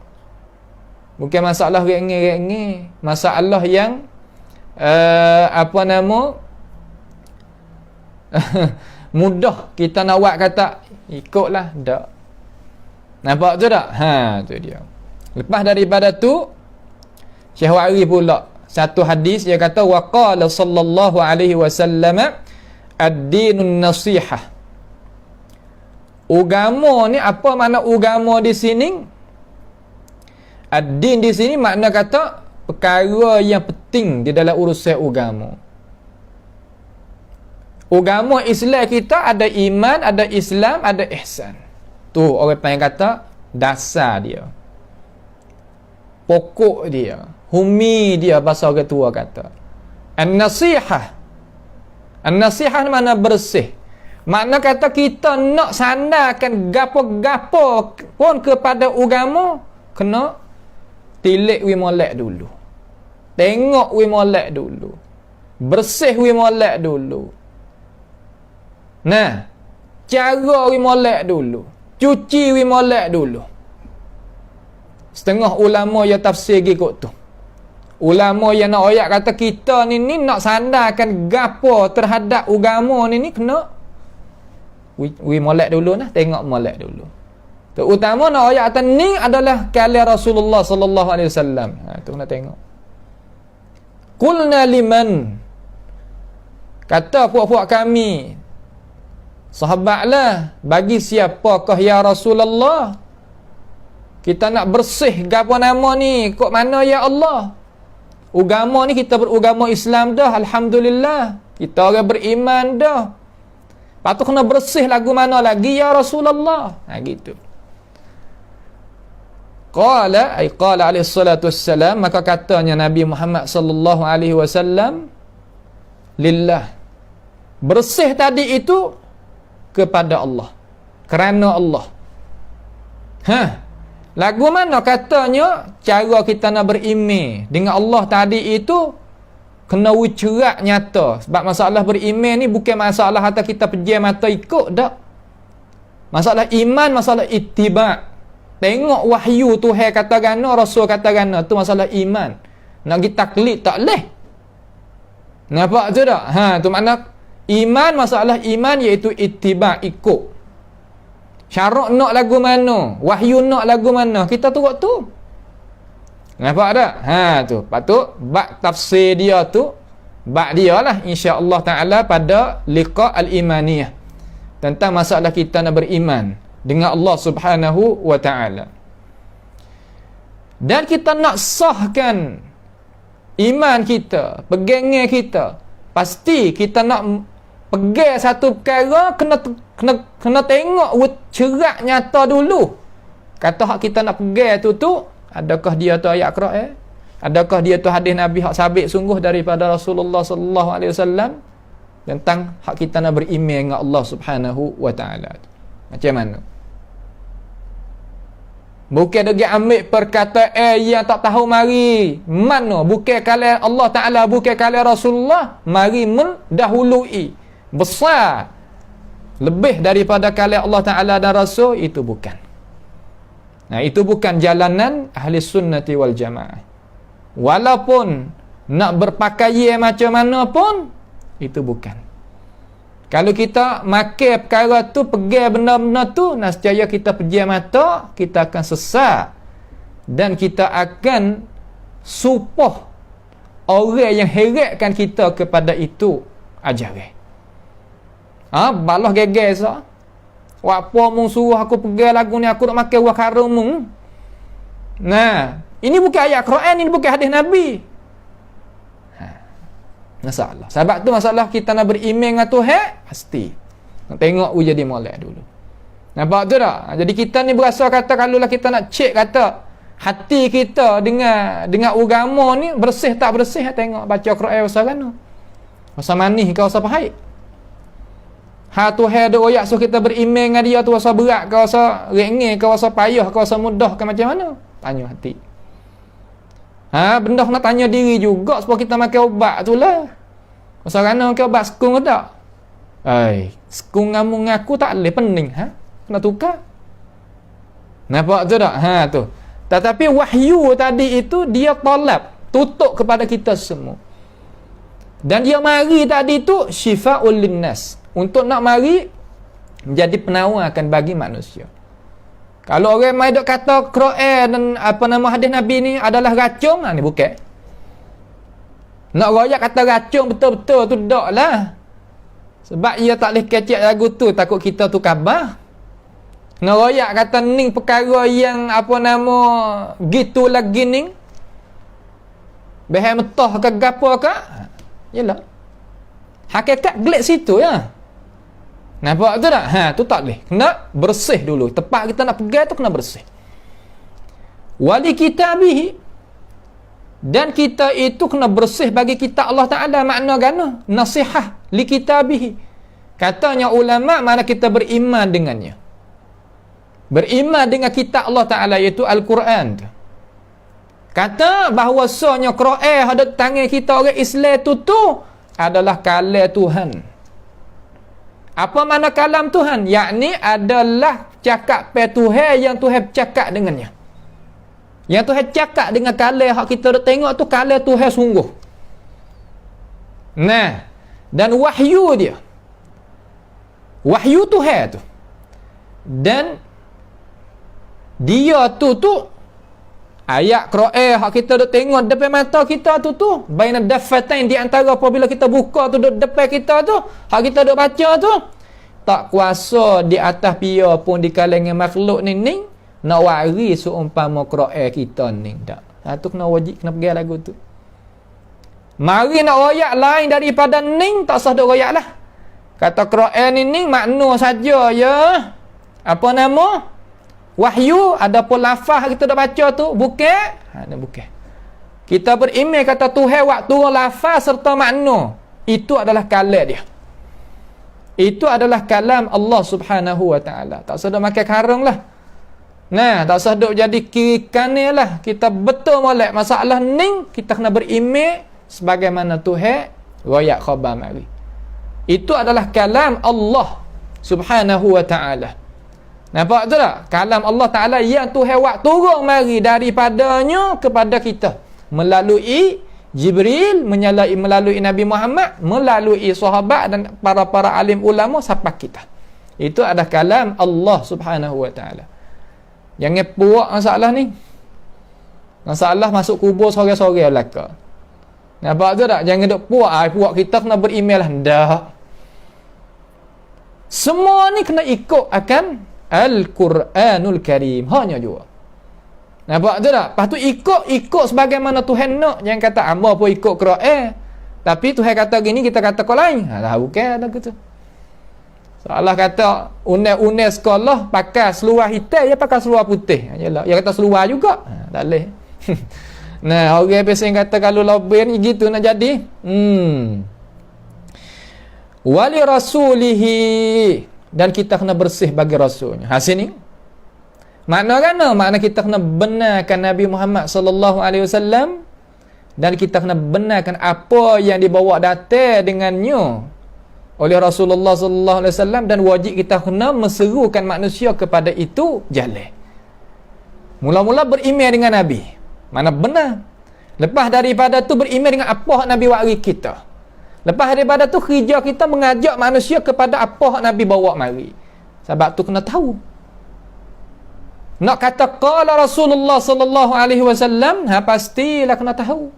Bukan masalah ringan-ringan, masalah yang mudah kita nak buat kata ikutlah dak. Nampak tu tak? Tu dia. Lepas daripada tu Syekh Wa'ri pula satu hadis dia kata waqala sallallahu alaihi wasallam ad-dinun nasihah. Agama ni apa makna agama di sini? Ad-din di sini makna kata perkara yang penting di dalam urusan agama. Agama Islam kita ada iman, ada Islam, ada ihsan. Tu orang panggil kata dasar dia. Pokok dia, humi dia, bahasa orang tua kata. An-nasihah. An-nasihah mana bersih. Makna kata kita nak sandarkan gapo-gapo pun kepada agama, kena tilik wi molek dulu. Tengok wi molek dulu. Bersih wi molek dulu. Nah, cara wi molek dulu. Cuci wi molek dulu. Setengah ulama yang tafsir ikut tu. Ulama yang nak ayat kata kita ni nak sandarkan gapo terhadap agama ni kena we molek dulu nah, tengok molek dulu. Terutama nak ayat kata ni adalah kalam Rasulullah sallallahu alaihi wasallam. Tu kena tengok. Qulna liman, kata puak-puak kami, sahabatlah, bagi siapakah ya Rasulullah? Kita nak bersih gapo nama ni, kok mana ya Allah? Agama ni kita beragama Islam dah, alhamdulillah. Kita orang beriman dah. Patut kena bersih lagu mana lagi ya Rasulullah? Gitu. Qala alaihi salatu wassalam, maka katanya Nabi Muhammad sallallahu alaihi wasallam, lillah. Bersih tadi itu kepada Allah. Kerana Allah. Lagu mana katanya cara kita nak beriman dengan Allah tadi itu kena wucerak nyata. Sebab masalah beriman ni bukan masalah kata kita pejam mata ikut dak. Masalah iman, masalah ittiba'. Tengok wahyu Tuhan kata gana, Rasul kata gana, tu masalah iman. Nak pergi taklid tak leh. Nampak tu tak? Tu makna iman, masalah iman iaitu ittiba', ikut. Syarak nak lagu mana, wahyu nak lagu mana, kita turut tu. Nampak tak? Tu patut bab tafsir dia tu, bab dia lah insya-Allah taala pada liqa al-imaniyah, tentang masalah kita nak beriman dengan Allah Subhanahu wa taala. Dan kita nak sahkan iman kita, pegangan kita, pasti kita nak pegang satu perkara kena tengok cerak nyata dulu. Kata hak kita nak pegang tu adakah dia tu ayat Quran? Adakah dia tu hadis Nabi hak sabit sungguh daripada Rasulullah sallallahu alaihi wasallam tentang hak kita nak beriman dengan Allah Subhanahu wa taala. Macam mana? Bukan dia ambil perkataan yang tak tahu mari mana, bukan kalam Allah taala, bukan kalam Rasulullah, mari mendahului besar lebih daripada kalam Allah taala dan Rasul, itu bukan. Nah, itu bukan jalanan ahli sunnati wal jamaah. Walaupun nak berpakaian macam mana pun, itu bukan. Kalau kita makan perkara tu, pegang benda-benda tu, nescaya kita pejam mata, kita akan sesat dan kita akan supoh orang yang heratkan kita kepada itu ajaran. Balah geger sah. Apa mung suruh aku pegang lagu ni, aku nak makan buah karum mung. Nah, ini bukan ayat Quran, ini bukan hadis Nabi. Masalah. Sebab tu masalah kita nak beriman dengan Tuhan, pasti nak tengok jadi molek dulu. Nampak tu tak? Jadi kita ni berasa kata kalaulah kita nak cek kata hati kita dengan agama ni bersih tak bersih, tengok baca Quran pasal mana. Pasal manis ke pasal pahit. Tuhan ada royak suruh kita beriman dengan dia tu pasal berat ke pasal ringan ke pasal payah ke pasal mudah ke macam mana? Tanya hati. Benda nak tanya diri juga supaya kita makan ubat tu lah. Pasal kerana makan ubat sekung ke tak? Sekung ngamu ngaku tak boleh pening. Kena tukar. Nampak tu tak? Tu. Tetapi wahyu tadi itu dia talab, tutup kepada kita semua. Dan dia mari tadi tu syifa'ul linnas, untuk nak mari menjadi penawar akan bagi manusia. Kalau orang mai dok kata Quran dan hadis Nabi ni adalah racun, ni bukan. Nak royak kata racun betul-betul tu dak lah. Sebab ia tak boleh kecek lagu tu, takut kita tu khabar. Nak royak kata ni perkara yang gitu lagi ni. Behel metah ke gapo ke? Yalah. Hakikat gelik situ ya. Nampak tu tak? Tu tak boleh. Kena bersih dulu. Tempat kita nak pegang tu kena bersih. Wali kitabihi. Dan kita itu kena bersih bagi kitab Allah Ta'ala. Makna gana? Nasihah li kitabihi. Katanya ulama, mana kita beriman dengannya. Beriman dengan kitab Allah Ta'ala, iaitu Al-Quran. Kata bahawasanya Quran ada tangan kita orang Islam tu adalah kalam Tuhan. Apa makna kalam Tuhan? Yakni adalah cakap pe Tuhan yang Tuhan cakap dengannya. Yang Tuhan cakap dengan kalam hak kita dah tengok tu kalam Tuhan sungguh. Nah, dan wahyu dia. Wahyu Tuhan tu. Dan dia tu ayat Quran hak kita dah tengok depan mata kita tu baina daffatain di antara apabila kita buka tu depan kita tu hak kita duk baca tu tak kuasa di atas pia pun di kalangan makhluk ni nak wari seumpama Quran kita ni tak. Tu kena wajib kena pegang lagu tu. Mari nak royak lain daripada ni tak sah duk royak lah. Kata Quran ni makna saja ya. Apa nama? Wahyu, ada pun lafaz kita dah baca tu, bukan? Bukan. Kita beriman kata Tuhan waktu lafaz serta makna. Itu adalah kalam dia. Itu adalah kalam Allah Subhanahu wa ta'ala. Tak usah duk makan karang lah. Nah, tak usah duk jadi kiri kanan lah. Kita betul molek masalah ni, kita kena beriman sebagaimana Tuhan royak khabar mari. Itu adalah kalam Allah Subhanahu wa ta'ala. Nampak tu tak? Kalam Allah Ta'ala yang Tuhan buat turun mari daripadanya kepada kita melalui Jibril, melalui Nabi Muhammad, melalui sahabat dan para alim ulama sampai kita. Itu adalah kalam Allah Subhanahu wa Ta'ala. Jangan puak masalah ni. Masalah masuk kubur sore-sore belaka. Nampak tu tak? Jangan duk puak. Puak kita kena beriman lah. Tak. Semua ni kena ikut akan Al-Quranul Karim. Hanya juga. Nampak tu tak? Lepas tu ikut sebagaimana Tuhan nak. Jangan kata hamba pun ikut Quran. Tapi Tuhan kata gini, kita kata kau lain. Dah bukan ada gitu. Salah kata unes sekolah pakai seluar hitam, dia pakai seluar putih. Yalah, dia kata seluar juga. Tak boleh. Nah, orang biasa kata kalau lobby ni gitu nak jadi. Wali rasulihi, dan kita kena bersih bagi rasulnya. Hasil ni makna kan? Makna kita kena benarkan Nabi Muhammad sallallahu alaihi wasallam dan kita kena benarkan apa yang dibawa datang dengannya oleh Rasulullah sallallahu alaihi wasallam, dan wajib kita kena menserukan manusia kepada itu jalan. Mula-mula beriman dengan Nabi. Mana benar. Lepas daripada tu beriman dengan apa Nabi wari kita. Lepas daripada tu kerja kita mengajak manusia kepada apa Nabi bawa mari. Sebab tu kena tahu. Nak kata qala Rasulullah sallallahu alaihi wasallam, pastilah kena tahu.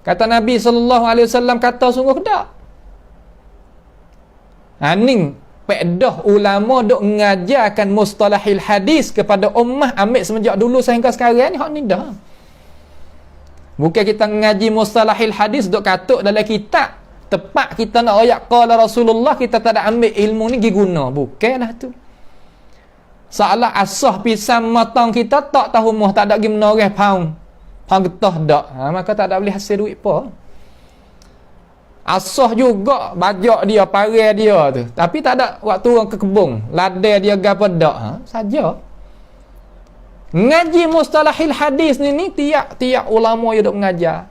Kata Nabi sallallahu alaihi wasallam kata sungguh tak. Ni pedah ulama duk mengajarkan mustalahil hadis kepada ummah ambil semenjak dulu sehingga sekarang ni hak ni dah. Bukan kita mengaji mustalahil hadis duk katuk dalam kitab. Tepat kita nak ayat qala Rasulullah, kita tak ada ambil ilmu ni pergi guna. Bukanlah tu. Salah asah pisang matang kita tak tahu muh, tak ada pergi menoreh pound getah dak. Maka tak ada boleh hasil duit apa. Asah juga bajak dia, parai dia tu. Tapi tak ada waktu orang ke kebun. Ladai dia gapo dak. Saja. Ngaji mustalahil hadis ni tiap ulama yang duk mengajar.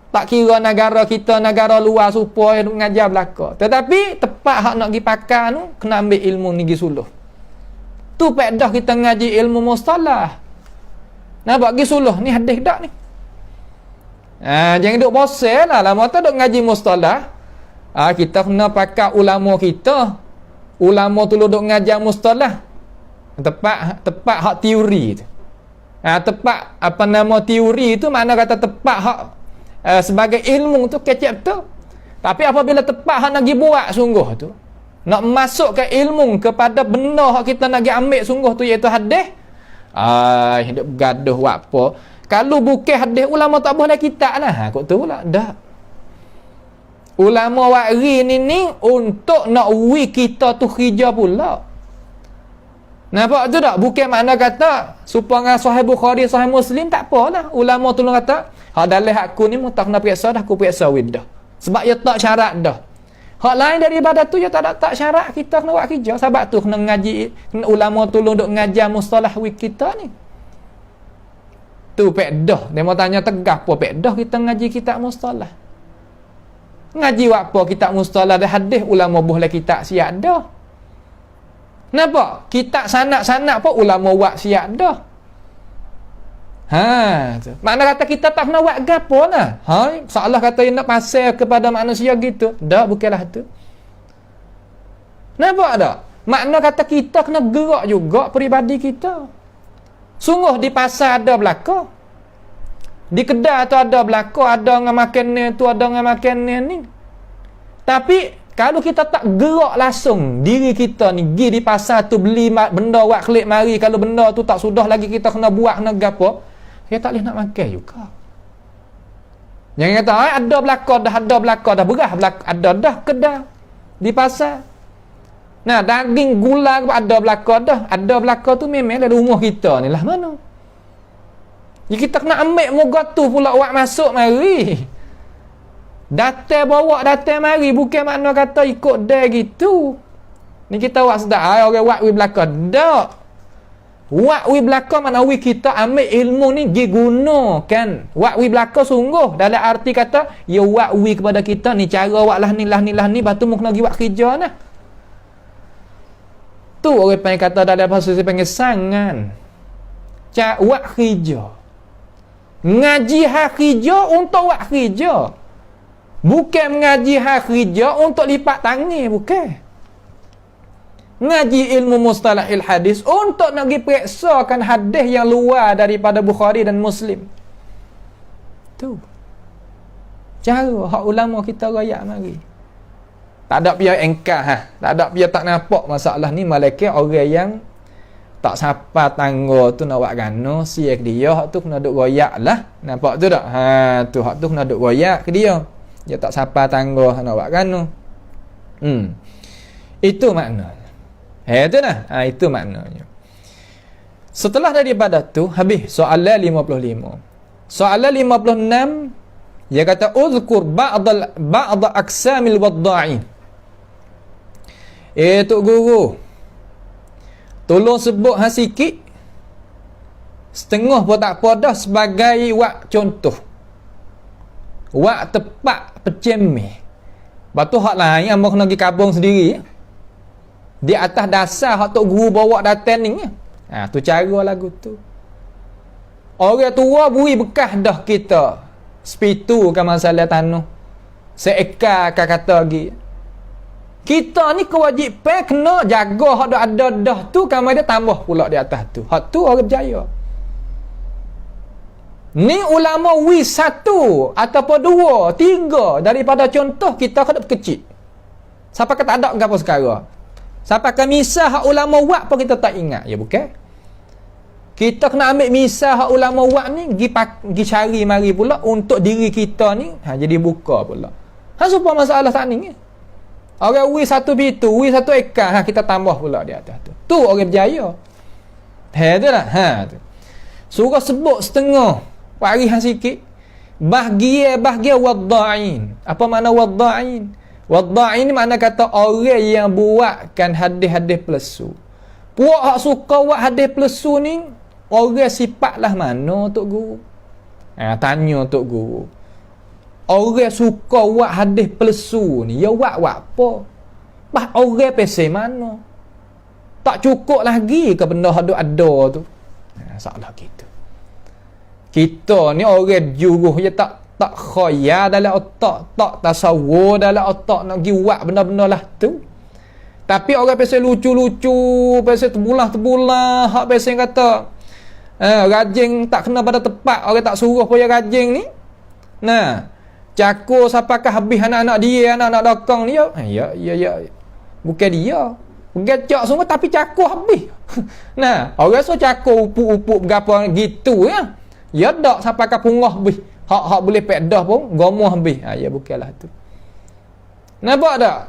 Tak kira negara kita, negara luar supaya duk mengajar belaka. Tetapi tepat hak nak pergi pakar tu, kena ambil ilmu ni pergi suluh. Tu pedah kita ngaji ilmu mustalah. Nampak pergi suluh ni hadis dak ni. Jangan duk bosan lah. Lama tu duk ngaji mustalah. Kita kena pakar ulama kita. Ulama tu duk ngajar mustalah. Tepat hak teori tu. Tepat apa nama teori tu, makna kata tepat hak sebagai ilmu tu kecek betul. Tapi apabila tepat hak nak pergi buat sungguh tu, nak masuk ke ilmu kepada benda hak kita nak pergi ambil sungguh tu, iaitu hadis, hidup gaduh buat apa. Kalau bukan hadis ulama tak boleh kitab lah. Kok tu pula dah. Ulama wakri ni untuk nak wi kita tu hijau pula. Nampak tu tak? Bukan makna kata supaya Sahih Bukhari, Sahih Muslim tak apalah. Ulama tolong kata, hak dalam aku ni mu tak kena periksa dah, aku periksa wid dah. Sebab ia tak syarat dah. Hak lain daripada tu dia tak syarat kita kena buat kerja. Sebab tu kena ngaji, kena ulama tolong duk ngajar mustalah wid kita ni. Tu pekdah. Dia mau tanya tegah apa pekdah kita ngaji kitab mustalah. Ngaji apa kitab mustalah dah hadis ulama boleh kitab siap dah. Nampak? Kitab sanak-sanak pun ulama buat siap dah. Tu. Makna kata kita tak kena buat gapo nah. Seolah kata yang nak pasal kepada manusia gitu. Dah bukanlah tu. Nampak tak? Makna kata kita kena gerak juga peribadi kita. Sungguh di pasar ada belaka. Di kedai tu ada belaka, ada dengan makan ni tu, ada dengan makan ni. Tapi kalau kita tak gerak langsung diri kita ni pergi di pasar tu beli benda buat klik mari, kalau benda tu tak sudah lagi kita kena buat kena gapo, kita tak boleh nak makan juga. Jangan kata ada belaka dah berah belaka, ada dah kedai di pasar. Nah, daging gula ada belaka dah, ada belaka tu memang dari rumah kita ni lah mana. Jadi kita kena ambil moga tu pula buat masuk mari. Datang bawa datang mari, bukan makna kata ikut dia gitu. Ni kita buat sedap orang buat wi belaka dak. Buat wi belaka makna wi kita ambil ilmu ni digunakan. Buat wi belaka sungguh dalam arti kata ya buat wi kepada kita ni cara buat lah ni batu mu kena pergi buat kerja nah. Tu orang panggil kata dalam bahasa saya panggil sangan. Buat kerja. Ngaji hak kerja untuk buat kerja. Bukan mengaji hak kerja untuk lipat tangan, bukan. Ngaji ilmu mustalahil hadis untuk nak pergi periksakan hadis yang luar daripada Bukhari dan Muslim. Tu. Cara hak ulama kita royak mari. Tak ada pihak engkar tak ada pihak tak nampak masalah ni, malaikat orang yang tak sapa tangga tu nak buat gano, siak dia hak tu kena duk royak lah. Nampak tu tak? Tu hak tu kena duk royak ke dia. Dia tak sapa tangga nak buat gano. Itu maknanya. Tu nah. Itu maknanya. Setelah daripada tu habis soalan 55. Soalan 56 dia kata uzkur ba'd aqsamil wadda'in. Tok guru, tolong sebut sikit. Setengah pun tak apa dah sebagai wak contoh. Wak tepat pecemeh. Batu hak lain yang kena pergi kabung sendiri. Di atas dasar hak tok guru bawa datang ni. Tu cara lagu tu. Orang tua beri bekas dah kita. Sepitu kan masalah tanah. Seekar kata lagi. Kita ni kewajipan kena jaga hak ada dah tu, kan dia tambah pula di atas tu. Hak tu orang berjaya. Ni ulama wi satu ataupun dua, tiga daripada contoh kita kena kecil. Siapa kata ada gapo sekarang? Siapa kan misah hak ulama buat pun kita tak ingat. Ya bukan? Kita kena ambil misah hak ulama buat ni pergi cari mari pula untuk diri kita ni jadi buka pula. Supaya masalah tak ni. Orang wi satu bitu, wi satu ekar, kita tambah pula di atas tu. Tu orang berjaya. Tu lah. Tu. Surah sebut setengah. Warihan sikit. Bahagia wadda'in. Apa makna wadda'in? Wadda'in makna kata orang yang buatkan hadis-hadis pelesu. Puak hak suka buat hadis pelesu ni, orang sifat lah mana Tok Guru? Tanya Tok Guru. Orang suka buat hadis pelesu ni, ya buat apa? Bah orang pesel mana? Tak cukup lagi ke benda hak ada tu? Salah gitu. Kita ni orang juruh je tak khayal dalam otak, tak tasawur dalam otak nak pergi buat benda-benda lah tu. Tapi orang pasal lucu-lucu, pasal terbulah-terbulah, hak pasal kata rajing tak kena pada tepat, orang tak suruh payah rajing ni. Nah, cakur siapakah habis anak-anak dia, anak-anak dokong dia? Ya. Bukan dia. Gecak semua tapi cakur habis. Nah, orang so cakur upuk-upuk berapa gitu ya. Ya dak sampai ke pungah habis. Hak boleh pek dah pun gomoh habis. Ya bukanlah tu. Nampak tak?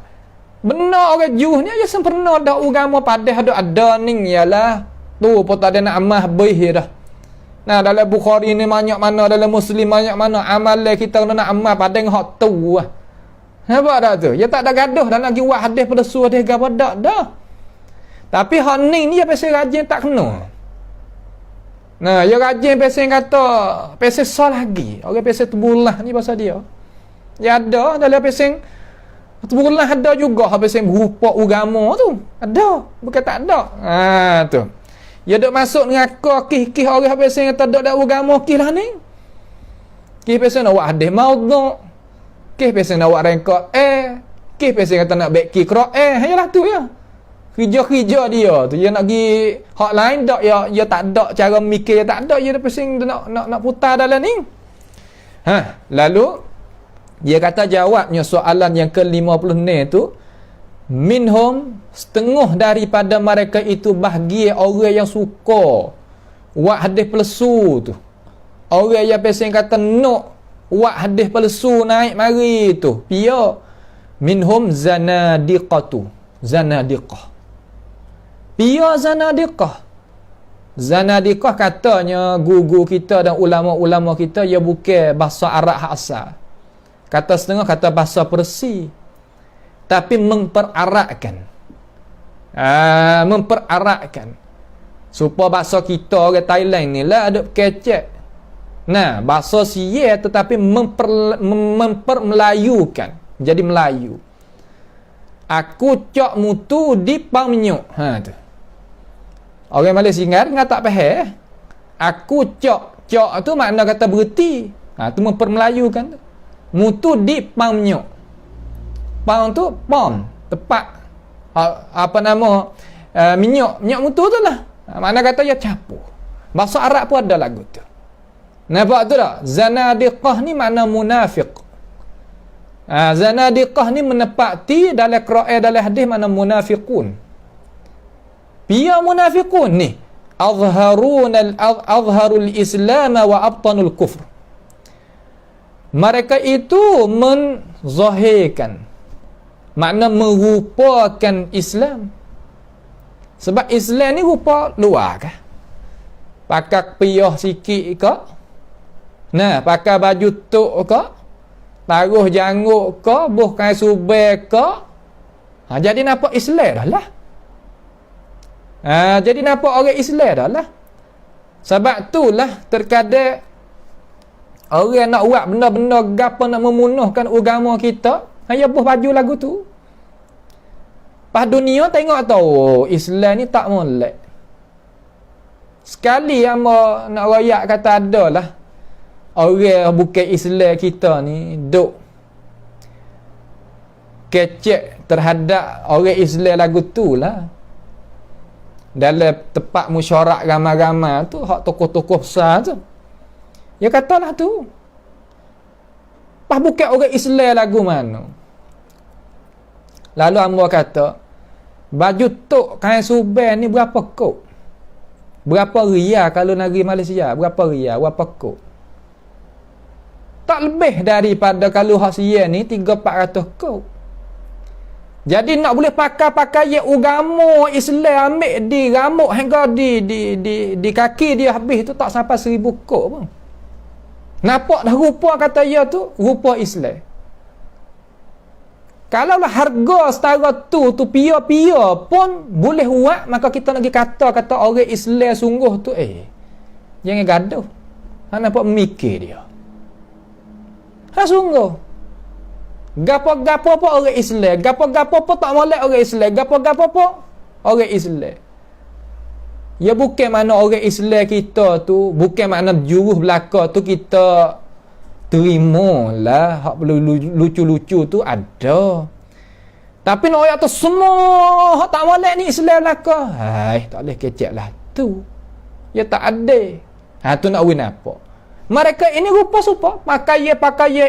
Benar orang Juh ni aja sempurna dak agama padah ada ning ialah tu pun tak ada nak amah habis dah. Nah dalam Bukhari ni banyak mana, dalam Muslim banyak mana amalan kita nak amal pada hak tu lah. Nampak tak tu? Ya tak ada gaduh dan lagi buat hadis pada suruh hadis gapo dah. Tapi hak ni dia pasal rajin tak kena. Nah, ya rajin pasal kata pasal sah lagi. Orang pasal tebulah ni pasal dia. Ya ada dalam pasal tebulah ada juga hak pasal berupa agama tu. Ada, bukan tak ada. Tu. Ya dok masuk ngaku kih orang habis yang kata dok dak agama kih lah ni. Kih pasal nak buat hadis maudhu'. Kih pasal nak buat rengkok kih pasal kata nak baik kih Quran. Hayalah tu ya. Kerja-kerja dia tu dia nak pergi hak lain dak ya tak ada cara mikir tak ada dia pasal nak putar dalam ni. Lalu dia kata jawabnya soalan yang ke-50 ni tu, minhum setengah daripada mereka itu bahagia orang yang suka buat hadis palsu tu. Orang yang pasal kata nak buat hadis palsu naik mari tu. Pia minhum zanadiqah. Pia zanadiqah katanya guru kita dan ulama-ulama kita ya bukan bahasa Arab hak asal. Kata setengah kata bahasa Persi. Tapi memperarakkan supaya bahasa kita orang Thailand ni lah ada kecek. Nah, bahasa siye tetapi mempermelayukan jadi Melayu. Aku cok mutu di pangmenyuk. Tu. Orang Malaysia ingat tak faham. Aku cok tu makna kata berhenti. Tu mempermelayukan tu. Mutu di pangmenyuk. Pang tu pom, tepat apa nama minyak mutu tu lah. Mana kata ya capu. Bahasa Arab pun ada lagu tu. Nampak tu tak? Zanadiqah ni makna munafiq. Zanadiqah ni menepati dalam Quran dalam hadis makna munafiqun. Pia munafiqun ni azharul islam wa abtanul kufr. Mereka itu menzahirkan, makna merupakan Islam. Sebab Islam ni rupa luar kah? Pakai piyah sikit ke? Nah, pakai baju tok ke? Taruh janggut ke? Buh kain subel ke? Jadi nampak Islam dah lah. Jadi nampak orang Islam dah lah. Sebab itulah terkadang orang nak buat benda-benda gapo nak memunuhkan agama kita, hanya buh baju lagu tu. Pas dunia tengok tahu Islam ni tak molek. Sekali hamba nak royak kata adalah orang bukan Islam kita ni duk kecek terhadap orang Islam lagu tu lah. Dalam tempat musyarak ramai-ramai tu hak tokoh-tokoh besar tu. Ya katalah tu. Pas bukan orang Islam lagu mana. Lalu hamba kata, baju tok kain subel ni berapa kok? Berapa riyal kalau negeri Malaysia? Berapa riyal? Berapa kok? Tak lebih daripada kalau hak sia ni 300-400 kok. Jadi nak boleh pakai ya agama Islam ambil di rambut hingga di kaki dia habis tu tak sampai 1000 kok pun. Nampak dah rupa kata ya tu rupa Islam. Kalaulah harga setara tu pia-pia pun boleh buat, maka kita nak kata orang Islam sungguh tu jangan gaduh. Nampak mikir dia. Sungguh. Gapo-gapo apa orang Islam, gapo-gapo apa tak molek orang Islam, gapo-gapo apa orang Islam. Ya bukan mana orang Islam kita tu, bukan makna jurus belaka tu kita terima lah. Hak lucu-lucu tu ada. Tapi nak ayat tu semua hak tak molek ni Islam belaka. Tak boleh kecek lah tu. Ya tak ada. Tu nak win apa? Mereka ini rupa supa pakai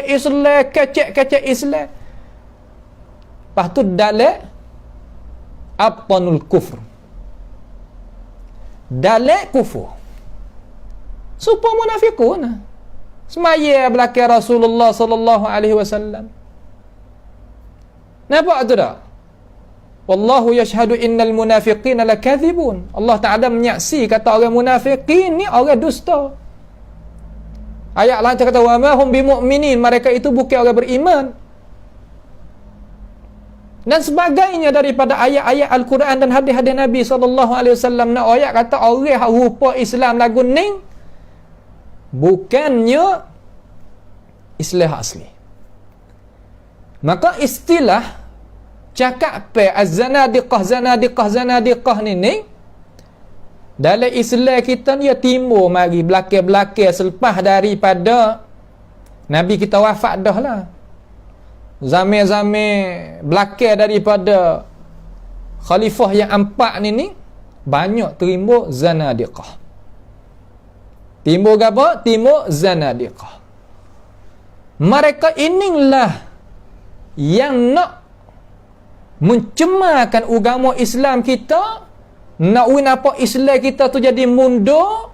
Islam, kecek Islam. Lepas tu dalek abtanul kufr. Dalek kufur. Supaya munafiqun. Semaya belakang Rasulullah sallallahu alaihi wasallam. Nampak tu tak? Wallahu yashhadu innal munafiqina lakadzibun. Allah Taala menyaksi kata orang munafikin ni orang dusta. Ayat lain kata wa ma hum bimu'minin, mereka itu bukan orang beriman. Dan sebagainya daripada ayat-ayat Al-Quran dan hadis-hadis Nabi sallallahu alaihi wasallam. Nak ayat kata orang hak rupa Islam lagu ning bukannya Islam asli. Maka istilah cakap pe zanadiqah ni dalam Islam kita ni timbul mari belakang-belakang selepas daripada Nabi kita wafat dah lah. Zaman-zaman belakang daripada khalifah yang empat ni banyak timbul zanadiqah. Timbul apa? Timbul zanadiqah. Mereka inilah yang nak mencemarkan agama Islam kita, nak apa Islam kita tu jadi mundur,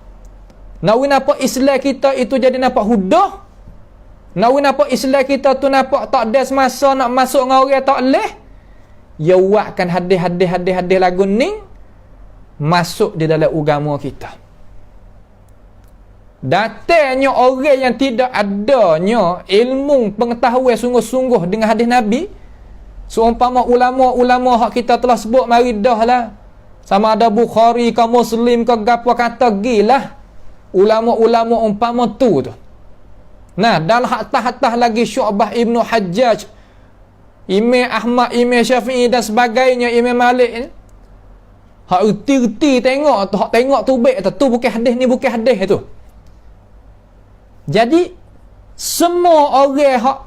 nak apa Islam kita itu jadi nampak hudah, nak apa Islam kita tu nampak tak ada semasa nak masuk dengan orang tak leh. Ya buatkan hadis lagu ni masuk di dalam agama kita. Datangnya orang yang tidak adanya ilmu pengetahuan sungguh-sungguh dengan hadis Nabi, seumpama ulama-ulama hak kita telah sebut mari dah lah, sama ada Bukhari ke Muslim ke gapo kata gilah ulama-ulama umpama tu. Nah, dalam atas-atas lagi Syu'bah Ibnu Hajjaj, Imam Ahmad, Imam Syafi'i dan sebagainya, Imam Malik ni hak erti-erti tengok tu, hak tengok tu baik tu bukan hadis ni, bukan hadis tu. Jadi semua orang hak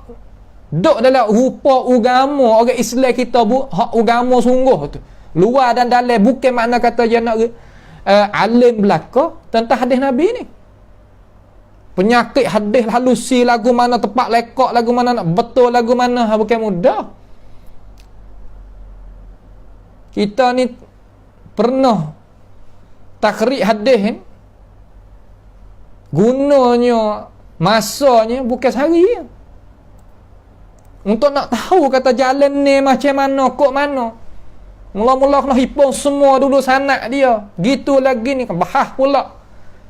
duk dalam rupa agama orang Islam kita hak agama sungguh tu, luar dan dalam, bukan makna kata dia nak alim belaka tentang hadis Nabi ni. Penyakit hadis halusi lagu mana, tepat lekok lagu mana, nak betul lagu mana, bukan mudah. Kita ni pernah takrij hadis ni, gunanya masanya bukan sehari untuk nak tahu kata jalan ni macam mana, kok mana. Mula-mula kena hipung semua dulu sanad dia, gitu lagi ni bahas pula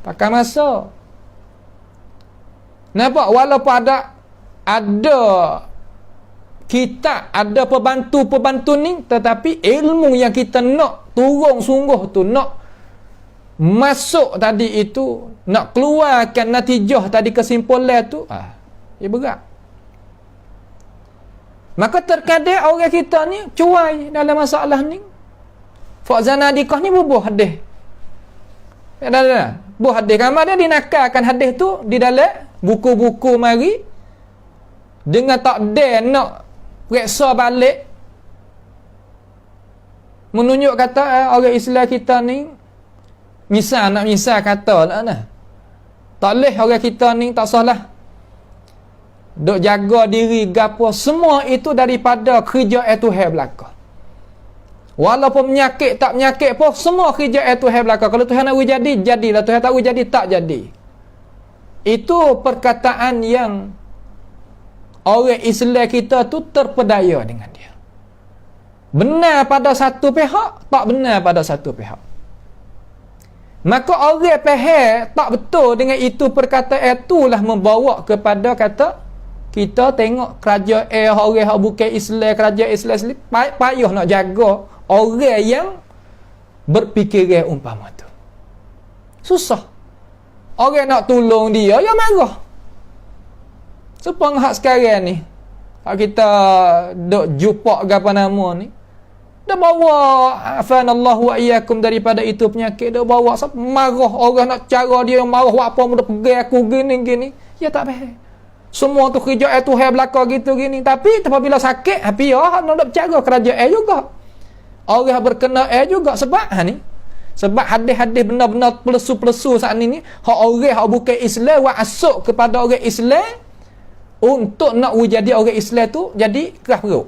pakai masa. Nampak? Walaupun ada kita ada pembantu ni, tetapi ilmu yang kita nak turun sungguh tu, nak masuk tadi itu, nak keluarkan natijah tadi, kesimpulan tu, dia berat. Maka terkadang orang kita ni cuai dalam masalah ni. Fak zanadiqah ni bubuh hadis. Bubuh hadis. Ramai dia dinakalkan hadis tu di dalam buku-buku mari, dengan tak ada nak reksa balik, menunjuk kata orang Islam kita ni misal kata lah nah, tak leh orang kita ni tak salah duk jaga diri gapo, semua itu daripada kerja Tuhan belaka. Walaupun menyakit tak menyakit pun semua kerja Tuhan belaka. Kalau Tuhan nak jadi, jadilah. Tuhan tak jadi, tak jadi. Itu perkataan yang orang Islam kita tu terpedaya dengan dia. Benar pada satu pihak, tak benar pada satu pihak. Maka orang pihak tak betul dengan itu, perkataan itulah membawa kepada kata kita tengok kerajaan orang yang bukan Islam, kerajaan Islam payah nak jaga orang yang berfikiran umpama tu. Susah. Orang nak tolong dia, ya marah. Sepang hak sekarang ni, hak kita duk jumpa apa nama ni, dah bawa afanallahu wa iyyakum daripada itu penyakit, dah bawa marah orang nak cara dia marah, apa mudah pergi aku gini. Ya tak faham. Semua tu kerja Tuhan belaka gitu gini. Tapi apabila sakit, api nak bercara kerajaan juga. Orang berkena juga sebab ni. Sebab hadis-hadis benar-benar pelesu-pelesu saat ni, hak orang hak bukan Islam wa asuk kepada orang Islam untuk nak jadi orang Islam tu jadi keras perut.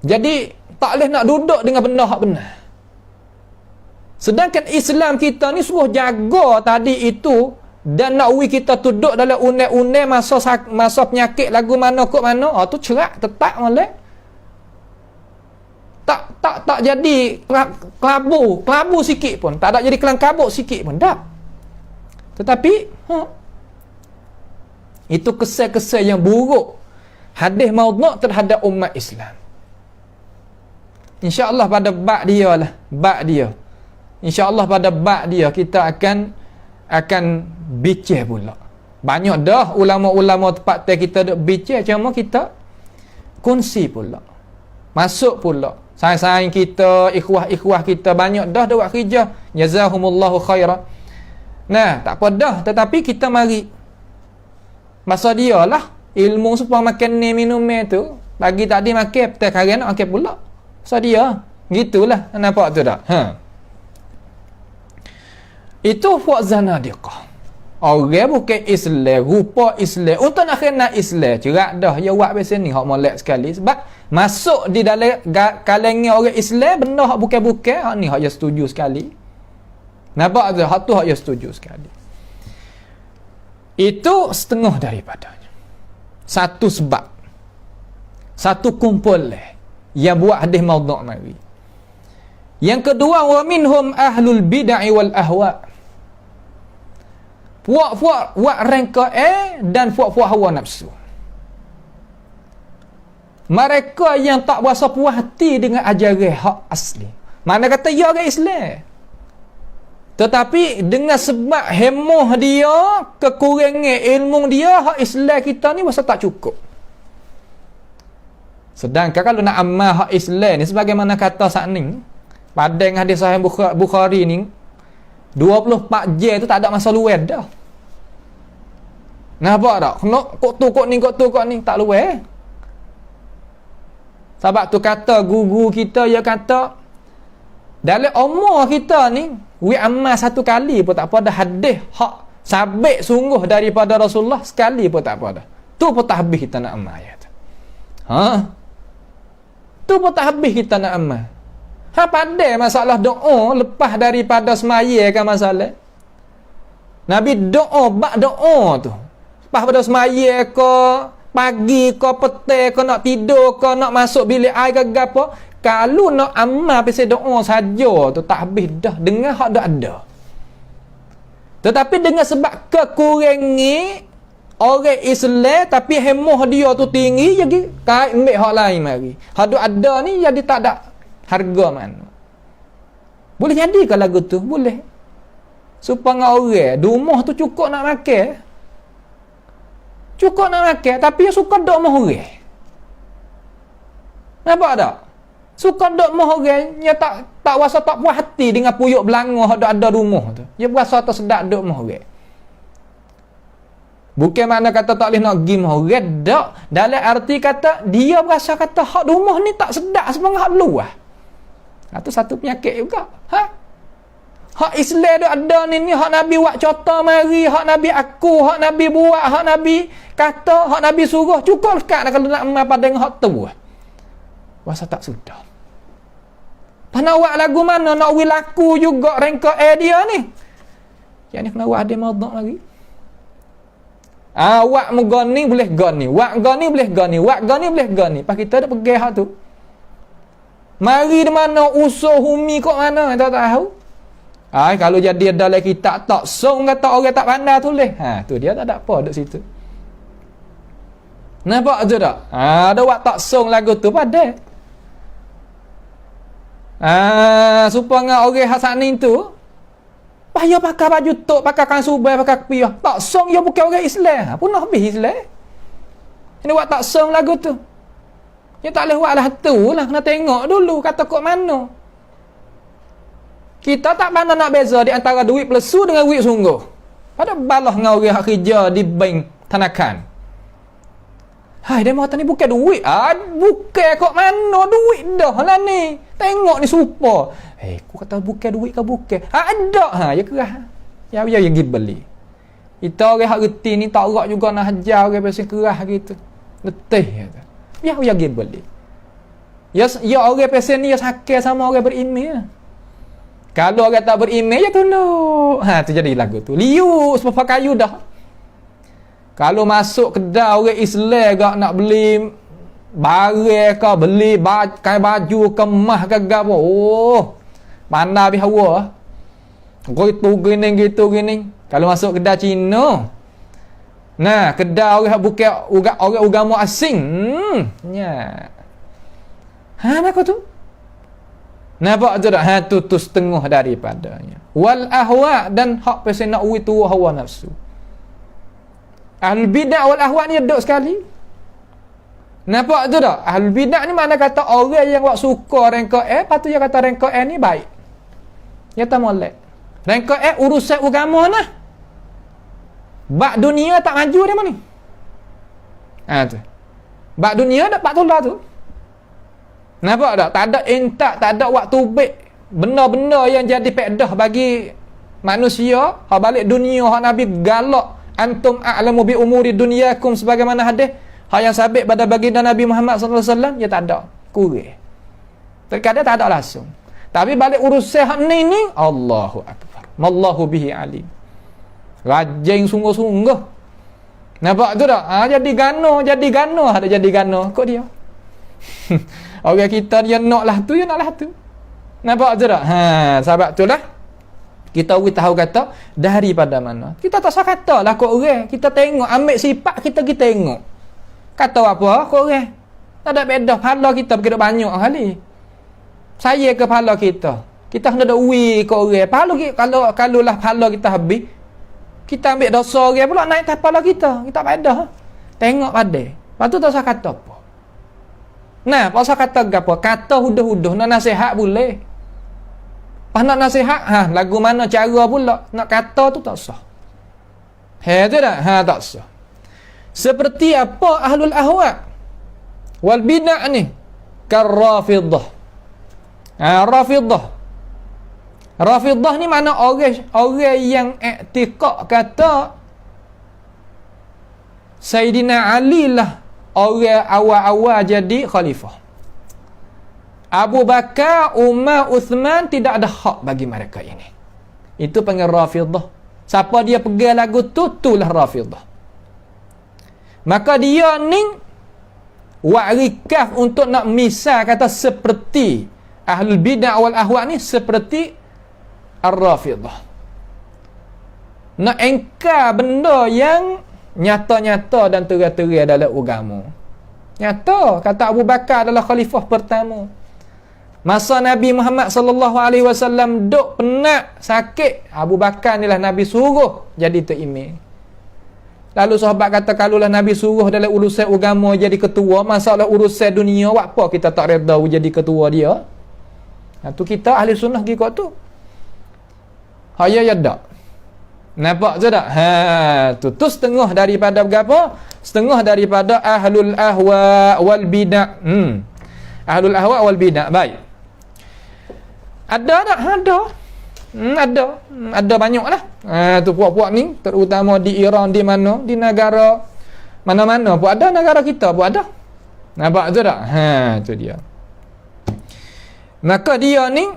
Jadi tak boleh nak duduk dengan benda hak benar. Sedangkan Islam kita ni suruh jaga tadi itu, dan nak uwi kita duduk dalam unai-unai masa penyakit lagu mana kot mana, tu cerak tetap molek. Tak jadi kelabu sikit pun, tak ada jadi kelang kabut sikit pun tak. Tetapi itu kesan-kesan yang buruk hadis maudhu' terhadap umat Islam. InsyaAllah pada bab dia InsyaAllah pada bab dia kita akan bincang pula. Banyak dah ulama-ulama tempat kita duk bincang, cuma kita kongsi pula, masuk pula. Saing-saing kita, ikhwah-ikhwah kita banyak dah buat kerja, jazahumullahu khairan. Nah, tak apa dah, tetapi kita mari masa dia lah ilmu supaya makan ni minum tu, pagi tadi makan, petang hari nak makan pula. Masa dia gitulah, nampak tu tak? Itu fuak zanadiqah. Orang bukan Islam, rupa Islam, untuk nak kena Islam, cerak dah ya buat biasa ni hak molek sekali, sebab masuk di dalam kalangan orang Islam benda hak bukan-bukan, hak ni hak dia setuju sekali. Nampak tu, hak tu hak dia setuju sekali. Itu setengah daripadanya. Satu sebab, satu kumpulan yang buat hadis maudhu' mari. Yang kedua, wa minhum ahlul bid'ah wal ahwa'. Puak-puak rengka dan puak-puak hawa nafsu. Mereka yang tak berasa puas hati dengan ajaran hak asli. Mana kata ya orang Islam, tetapi dengan sebab hemoh dia, kekurangan ilmu dia, hak Islam kita ni berasa tak cukup. Sedangkan kalau nak amal hak Islam ni, sebagaimana kata saat ni pada hadis Sahih Bukhari ni, 24 jam tu tak ada masa luar dah. Nampak tak? Kok tu ni tak luar. Sebab tu kata guru kita, dia kata dalam umur kita ni, we amal satu kali pun tak apa dah, hadis hak sabit sungguh daripada Rasulullah sekali pun tak apa dah. Tu pun tak habis kita nak amal ayat. Tu pun tak habis kita nak amal. Pandai masalah doa lepas daripada semaya kan masalah. Nabi doa bak doa tu. Lepas pada semaya ke, pagi ke, petang ke, nak tidur ke, nak masuk bilik air ke apa, kalau nak amal pasal doa saja tu tak habis dah dengan hak dah ada. Tetapi dengan sebab kekurangan orang Islam tapi hemoh dia tu tinggi, jadi kait ambil hak lain mari. Hak dah ada ni jadi tak ada harga mana. Boleh jadi ke lagu tu? Boleh. Supaya orang di rumah tu cukup nak makan. Cukup nak makan, tapi dia suka duk mah orang. Nampak tak? Suka duk mah orang, dia tak rasa tak puas hati dengan puyuk belanga hak ada rumah tu. Dia rasa tak sedap duk mah orang. Bukan makna kata tak boleh nak pergi mah orang, tak. Dalam arti kata, dia berasa kata hak rumah ni tak sedap sebab hak luar. Itu satu penyakit juga. Hak Islam tu ada ni, hak Nabi buat contoh mari, hak Nabi aku, hak Nabi buat, hak Nabi kata, hak Nabi suruh, cukup dekat kalau nak amal pada hak tu. Rasa tak sudah. Nak buat lagu mana, nak buat laku juga rengka dia ni. Yang ni kena buat ada maudhu' lagi. Wak megani boleh gani, wak gani boleh gani, wak gani boleh gani. Pas kita ada pergi hak tu. Mari di mana, usul humi kok mana, tak tahu. Kalau jadi dalam kitab tak song kata orang tak pandai tulis. Tu dia tak ada apa duduk situ. Nampak tu tak? Ada buat tak song lagu tu pada. Supaya orang hasan ni tu payah pakai baju tok, pakai kain subay, pakai kepiah. Tak song dia bukan orang Islam. Punah habis Islam. Ini buat tak song lagu tu. Dia tak boleh buat lah tu lah. Kena tengok dulu kata kok mana. Kita tak pandai nak beza di antara duit pelesu dengan duit sungguh. Pada balah dengan orang kerja di bank tanakan. Dia mahu ni bukan duit. Bukan kok mana duit dah lah ni. Tengok ni super. Aku kata bukan duit ke bukan. Ada. Ya kerah. Ya pergi beli. Kita orang hak reti ni tak rak juga nak hajar orang pasal kerah gitu. Letih kata. Ya pergi beli. Ya orang pasal ni ya sakit sama orang berimeh. Kalau orang tak beriman, ya tunduk. Tu jadi lagu tu. Liu sebab kayu dah. Kalau masuk kedai orang Islam gak nak beli barang ke, beli kain baju ke, mah ke gapo. Oh, mana habis hawa. Kau itu gini. Kalau masuk kedai Cina, nah, kedai orang bukan orang agama asing. Ya. Nak tu? Nampak tu tak? Tu setengah daripadanya. Wal ahwa, dan hak pasal nak uwi tu hawa nafsu. Ahlul bidah wal ahwa ni duduk sekali. Nampak tu tak? Ahlul bidah ni mana kata orang yang buat suka rengkok patut dia kata rengkok ni baik. Dia tak molek. Rengkok urusan agama nah. Bak dunia tak maju dia mana? Tu. Bak dunia dak pak tolak tu. Nampak tak? Tak ada intak, tak ada waktu baik. Benda-benda yang jadi pedah bagi manusia, hak balik dunia, hak Nabi galak, antum a'lamu bi umuri dunyakum, sebagaimana hadis hak yang sabit pada baginda Nabi Muhammad sallallahu alaihi wasallam, dia tak ada. Kurang. Terkadang tak ada langsung. Tapi balik urusan hak ni, Allahu akbar. Mallahu bihi alim. Rajin sungguh-sungguh. Nampak tu tak? Jadi gano. Ada jadi gano. Kok dia? Orang kita dia naklah tu, Nampak tu tak? Sebab tu lah kita tahu kata daripada mana. Kita tak usah kata lah kok orang. Kita tengok, ambil sifat kita tengok. Kata apa? Kok orang. Tak ada beda. Pahala kita berkira banyak kali. Saya ke pahala kita. Kita kena ada uwi kok orang. Kalau lah pahala kita habis, kita ambil dosa orang pula naik atas kepala kita. Kita tak beda. Tengok pada. Lepas tu tak usah kata apa. Nah, tak usah kata apa. Kata huduh-huduh. Nak nasihat boleh. Pas nak nasihat, lagu mana cara pula. Nak kata tu tak usah. Tu tak? Tak usah. Seperti apa ahlul ahwa wal bid'ah ni? Kar-rafidah. Rafidah ni mana orang yang i'tiqad kata Sayyidina Ali lah orang awal-awal jadi khalifah. Abu Bakar, Umar, Uthman tidak ada hak bagi mereka ini. Itu panggil Rafidah. Siapa dia pegang lagu tu, itulah Rafidah. Maka dia ni wa'rikah untuk nak misal kata seperti ahlul bid'ah wal ahwa ni seperti Ar-Rafidah. Nak engkar benda yang nyata-nyata dan terang-terang dalam agama. Nyata, kata Abu Bakar adalah khalifah pertama. Masa Nabi Muhammad sallallahu alaihi wasallam duk penat, sakit, Abu Bakar ni lah Nabi suruh jadi terimam. Lalu sahabat kata, kalaulah Nabi suruh dalam urusan agama jadi ketua, masalah urusan dunia, apa kita tak reda jadi ketua dia? Tu kita ahli sunnah pergi kat tu. Ya tak? Nampak tu tak? Tu setengah daripada berapa? Setengah daripada ahlul ahwa wal bid'ah. Ahlul ahwa wal bid'ah. Baik. Ada tak? Ada. Ada banyak lah. Tu puak-puak ni, terutama di Iran, di mana? Di negara mana-mana pun ada, negara kita pun ada. Nampak tu tak? Tu dia. Maka dia ni,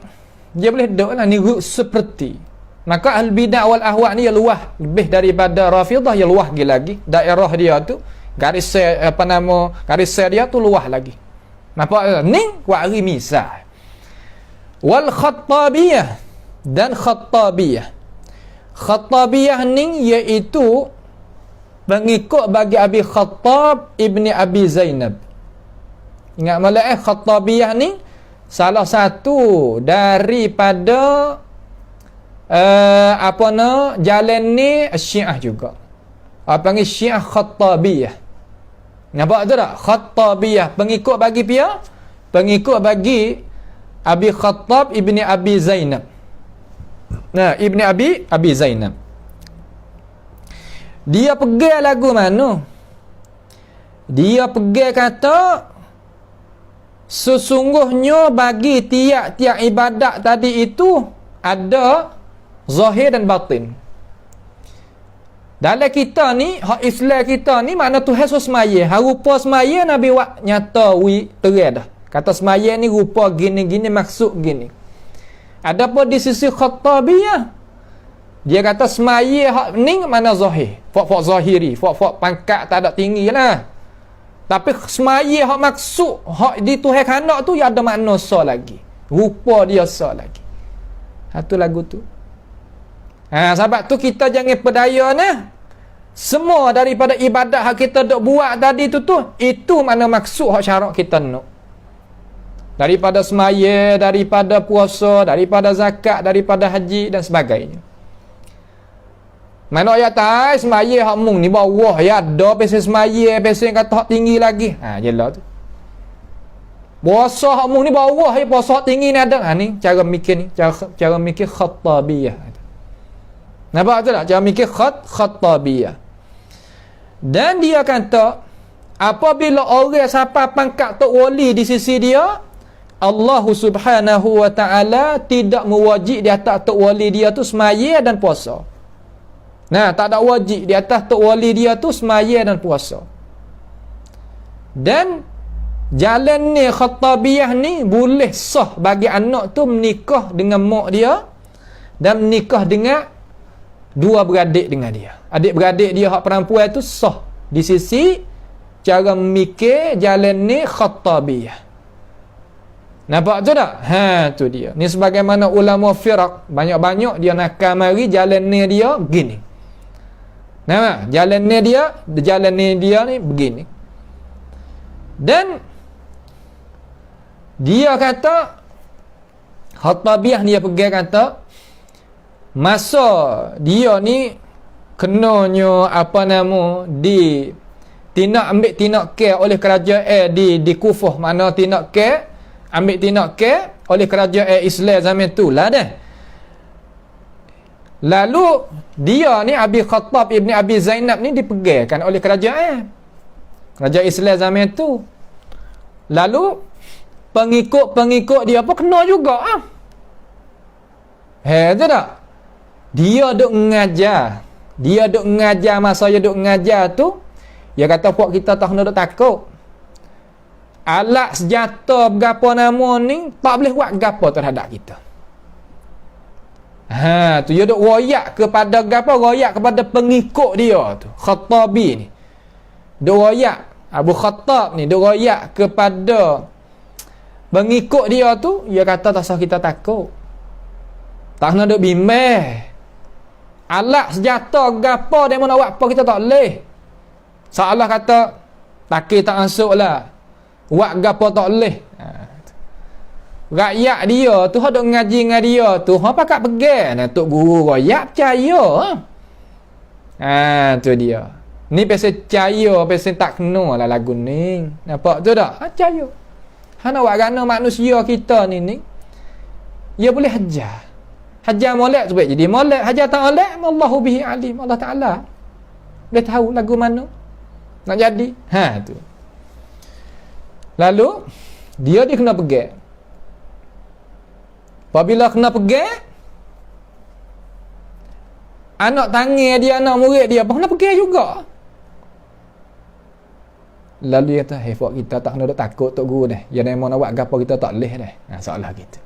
dia boleh duduk lah ni seperti. Maka al-bidah wal ahwa ni dia luah lebih daripada Rafidah, dia luah lagi. Daerah dia tu, garis dia tu luah lagi. Nampak? Ni wa'ri misal. Wal Khattabiyah dan Khattabiyah. Khattabiyah ni iaitu pengikut bagi Abi Khattab ibni Abi Zainab. Ingat malah Khattabiyah ni salah satu daripada jalan ni Syiah juga. Panggil Syiah Khattabiyah. Nampak tu tak? Khattabiyah pengikut bagi pia? Pengikut bagi Abi Khattab ibni Abi Zainab. Ibni Abi Zainab. Dia pegang lagu mana? Dia pegang kata sesungguhnya bagi tiap-tiap ibadat tadi itu ada zahir dan batin. Dalam kita ni, hak Islam kita ni, makna Tuhan so semaya. Rupa semaya Nabi nyata terang dah. Kata semaya ni rupa gini-gini, maksud gini. Adapun di sisi Khattabiyah, dia kata semaya hak ni mana zahir, fak zahiri, fak pangkat tak ada tinggi lah. Tapi semaya hak maksud, hak di Tuhan kanak tu ya ada makna sah lagi, rupa dia sah lagi. Satu lagu tu. Sebab tu kita jangan perdaya nah. Semua daripada ibadat hak kita dok buat tadi tu itu mana maksud hak syarak kita nak. Daripada semaya, daripada puasa, daripada zakat, daripada haji dan sebagainya. Mana ayat tai semaya hak mung ni bawah ya ada pesen semaya, pesen kata hak tinggi lagi. Jelah tu. Puasa hak mung ni bawah ya, puasa hak tinggi ni ada. Ni cara mikir ni, cara mikir Khattabiyah. Nampak tu tak? Cara mikir Khattabiyah. Dan dia kata apabila orang sampai pangkat tok wali di sisi dia, Allah Subhanahu wa taala tidak mewajib di atas tok wali dia tu semaya dan puasa. Tak ada wajib di atas tok wali dia tu semaya dan puasa. Dan jalan ni Khattabiyah ni boleh sah bagi anak tu menikah dengan mak dia dan menikah dengan dua beradik dengan dia. Adik-beradik dia hak perempuan tu sah di sisi cara mikir jalan ni Khattabiyah. Nampak tu tak? Tu dia. Ni sebagaimana ulama firaq banyak-banyak dia nak mari jalan ni dia begini. Nampak? Jalan ni dia ni begini. Dan dia kata Khattabiyah ni dia pegang kata masa dia ni kenanya di ambil tindakan oleh kerajaan di Kufah, mana ambil tindakan oleh kerajaan Islam zaman tu lah dah. Lalu dia ni Abi Khattab ibni Abi Zainab ni dipegangkan oleh kerajaan Islam zaman tu. Lalu pengikut dia pun kena juga tu tak? Dia duk mengajar masa dia duk mengajar tu, dia kata puak kita tak kena duk takut. Alat senjata berapa nama ni tak boleh buat gapo terhadap kita. Tu dia duk royak kepada pengikut dia tu. Khattabi ni duk royak, Abu Khattab ni duk royak kepada pengikut dia tu, dia kata tak usah kita takut. Tak kena duk bimbang. Alat senjata gapo dia nak buat apa kita tak boleh. Seolah kata takir tak masuklah. Buat gapo tak boleh. Rakyat dia tu hendak ngaji dengan dia tu, hang pakat pegang tok guru rakyat percaya. Tu dia. Ni pasal percaya, pasal tak kena lah lagu ni. Nampak tu tak? Percaya. Hang nak buat gana manusia kita ni dia boleh hajar. Hajar molek supaya jadi molek, hajar tak molek Allahu bihi alim. Allah Taala boleh tahu lagu mana nak jadi. Tu. Lalu dia kena pegang. Apabila kena pegang, anak tangan dia, anak murid dia pun kena pegang juga. Lalu dia kata, fuck kita tak kena takut tok guru dah. Yang nak buat gapo kita tak boleh dah. Seolah gitu.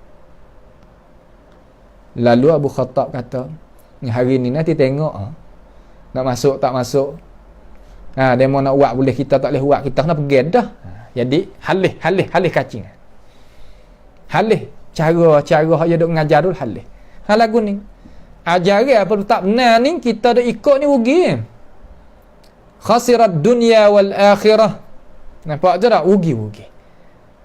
Lalu Abu Khattab kata, hari ni nanti tengok nak masuk tak masuk. Demo nak buat boleh, kita tak boleh buat, kita kena pegang dah. Jadi halih kacing. Halih cara dia duk mengajar dulu halih. Lagu ni ajaran apa tak benar ni kita dah ikut ni rugi. Khasirat dunya wal akhirah. Nampak je tak? Rugi.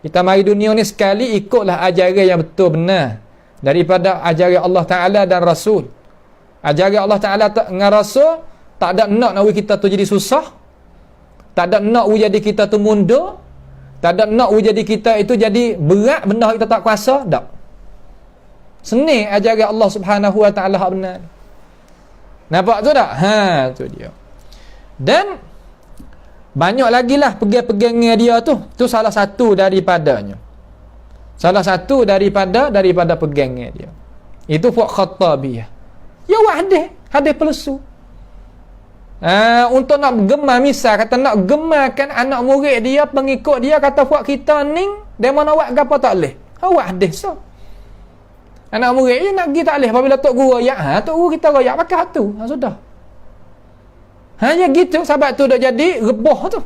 Kita mari dunia ni sekali ikutlah ajaran yang betul benar daripada ajaran Allah Ta'ala dan Rasul. Ajaran Allah Ta'ala dengan Rasul tak ada nak kita tu jadi susah, tak ada nak jadi kita tu mundur, tak ada nak jadi kita itu jadi berat benda kita tak kuasa. Tak. Seni ajaran Allah Subhanahu Wa Ta'ala hak benar. Nampak tu tak? Tu dia. Dan banyak lagi lah pegang-pegangnya dia tu. Tu salah satu daripadanya. Salah satu daripada pegangnya dia. Itu Fuq Khattabiyah. Ya hadis pelesu. Untuk nak gemar, misal kata nak gemarkan anak murid dia, pengikut dia, kata Fuq kita ni dia mana buat gapo tak boleh. Awak hadis so. Anak murid je nak pergi taklih apabila tok guru royak. Tok guru kita royak pakai hak tu. Sudah. Hanya gitu sebab tu dah jadi rebah tu.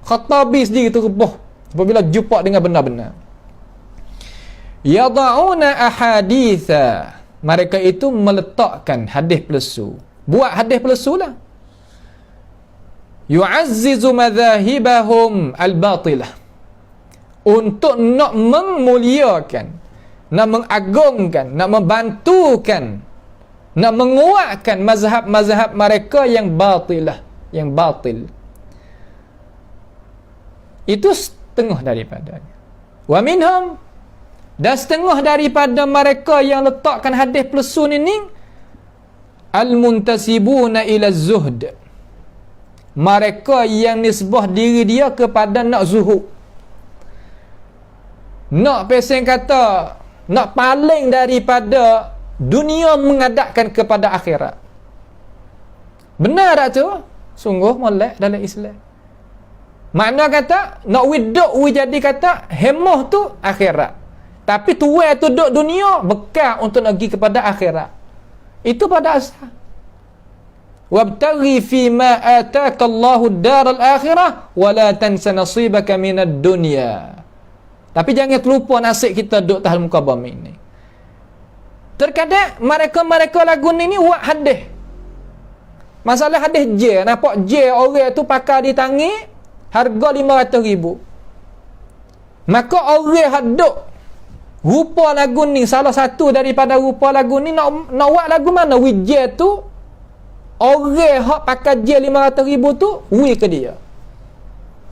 Khattabi sendiri tu rebah apabila jumpa dengan benar-benar. Yada'una ahaditha, mereka itu meletakkan hadis palsu. Buat hadis palsu lah. Yu'azzizu madhahibahum al-batilah, untuk nak memuliakan, nak mengagungkan, nak membantukan, nak menguatkan mazhab-mazhab mereka yang batilah, yang batil. Itu setengah daripadanya. Wa minhum, dan setengah daripada mereka yang letakkan hadis palsu ini, al-muntasibuna ila zuhd, mereka yang nisbah diri dia kepada nak zuhud, nak peseng kata nak paling daripada dunia menghadapkan kepada akhirat. Benar tak tu? Sungguh molek dalam Islam. Makna kata nak widuk jadi kata hemah tu akhirat, tapi tuai tu duduk dunia bekal untuk nak pergi kepada akhirat. Itu pada asal. Wabtaghi fima ataka Allahu daral akhirah wa la tansa nasibaka minad dunya. Tapi jangan terlupa nasib kita duduk tahal muka bumi ini. Terkadang mereka lagu ni buat hadis. Masalah hadis je, nampak je orang tu pakai di tangi harga 500,000. Maka orang haduk rupa lagu ni, salah satu daripada rupa lagu ni nak buat lagu mana wije tu, orang hak pakai je 500,000 tu wi ke dia.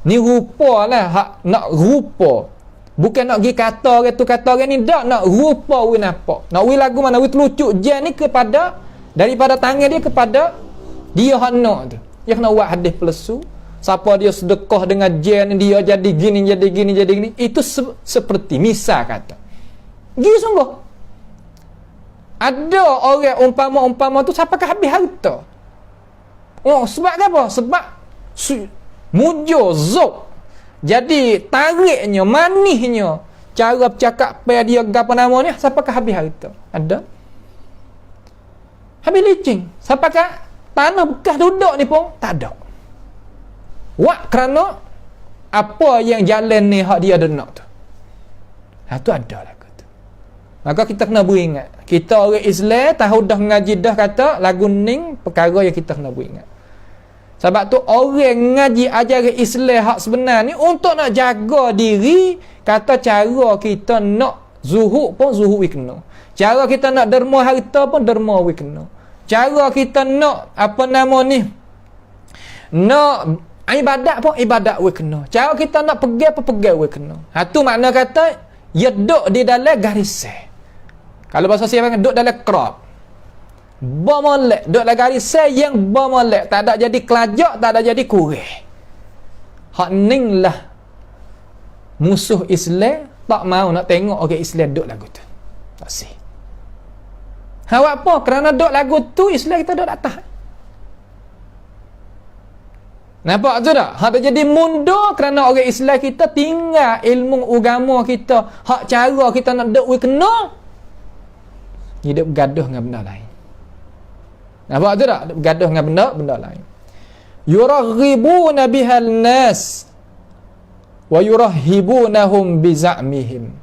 Ni rupa lah, hak nak rupa. Bukan nak pergi kata orang tu kata orang ni, dak nak rupa wi nampak. Nak wi lagu mana wi telucuk je ni kepada daripada tangan dia kepada dia hak nak tu. Dia kena buat hadis palsu. Siapa dia sedekah dengan je ni dia jadi gini jadi gini jadi gini. Itu seperti misal kata. Gini sungguh. Ada orang umpama tu siapa ke habis harta. Oh, sebab apa? Sebab mujur zuk. Jadi tariknya, manisnya, cara bercakap pada dia apa namanya, siapa ke habis harta? Ada. Habis licin. Siapa ke tanah bekas duduk ni pun tak ada. Wak kerana apa yang jalan ni hak dia ada nak tu. Tu ada lagu tu. Maka kita kena beringat. Kita orang Islam tahu dah mengaji dah kata lagu ni perkara yang kita kena beringat. Sebab tu orang ngaji ajaran Islam hak sebenar ni untuk nak jaga diri, kata cara kita nak zuhud pun zuhud we kena. Cara kita nak derma harta pun derma we kena. Cara kita nak apa nama ni, nak ibadat pun ibadat we kena. Cara kita nak pergi apa pergi we kena. Tu makna kata ya duduk di dalam garis. Kalau bahasa siapa duduk dalam crop. Bermolek, duduk dalam garis yang bermolek, tak ada jadi kelajak, tak ada jadi kurih. Hak ning lah musuh Islam tak mau nak tengok orang Islam duduk lagu tu. Tak sih. Awak apa? Kerana duduk lagu tu Islam kita duduk atas. Nampak tu tak? Hak tak jadi mundur kerana orang Islam kita tinggal ilmu agama kita, hak cara kita nak duduk kena hidup gaduh dengan benda lain. Nampak tu tak? Bergaduh dengan benda lain. Yuraghibuna bihal nas wa yurahibunahum biza'mihim.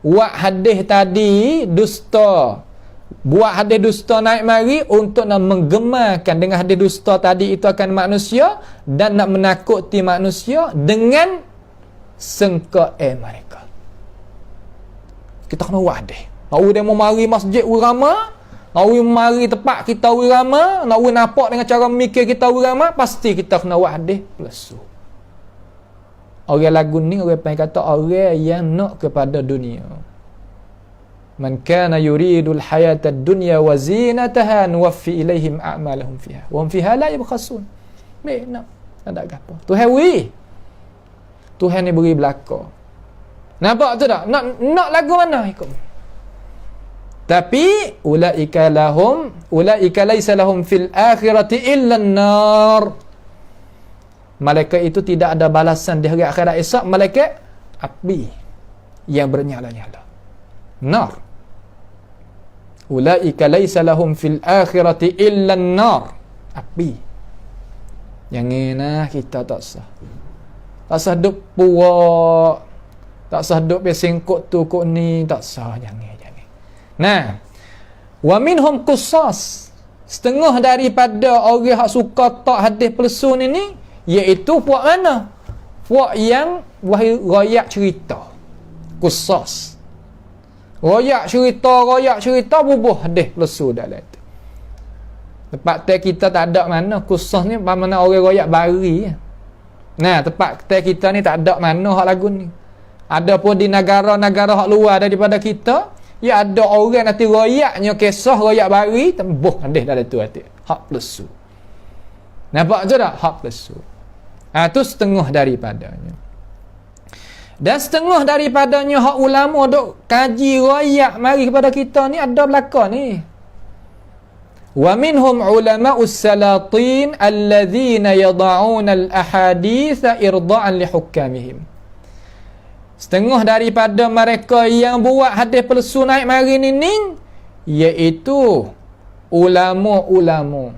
Buat hadis tadi dusta. Buat hadis dusta naik mari untuk nak menggemarkan dengan hadis dusta tadi itu akan manusia dan nak menakuti manusia dengan sengka mereka. Kita kena buat hadis. Nak dia mau mari masjid urama, nak mari tempat kita wirama, nak nampak dengan cara mikir kita wirama, pasti kita kena buat hadis palsu. Orang lagu ni orang panggil kata orang yang nak kepada dunia. Man kana yuridul hayatad dunya wa zinataha nuwaffi ilaihim a'malahum fiha wa hum fiha la yabkhasun. Baik nak ada gapo. Tuhan wi. Tuhan ni beri belaka. Nampak tu tak? Nak lagu mana ikut. Tapi ulaika laisa lahum fil akhirati illa an-nar. Malaikat itu tidak ada balasan di hari akhirat esok, malaikat api yang bernyala-nyala. Nar. Ulaika laisa lahum fil akhirati illa an-nar. Api. Janganlah kita tak sah. Tak sah duk puak. Tak sah duk pesing kok tu kok ni, tak sah, jangan. Nah, wa minhum qissas. Setengah daripada orang hak suka tak hadis palsu ni iaitu puak mana? Puak yang royak cerita. Qissas. Royak cerita bubuh hadis palsu dalam tu. Tempat kita tak ada mana qissas ni, mana orang royak bari. Nah, tempat kita ni tak ada mana hak lagu ni. Ada pun di negara-negara hak luar daripada kita, ya ada orang nanti royaknya kisah royak bari tembuh hadis dalam tu hati. Hak palsu. Nampak je tak? Hak palsu. Tu setengah daripadanya. Dan setengah daripadanya hak ulama duk kaji royak mari kepada kita ni ada belaka ni. Wa minhum ulama'us salatin alladhina yada'una al-ahaditha irda'an li hukamihim. Setengah daripada mereka yang buat hadis palsu naik mari ni iaitu ulama-ulama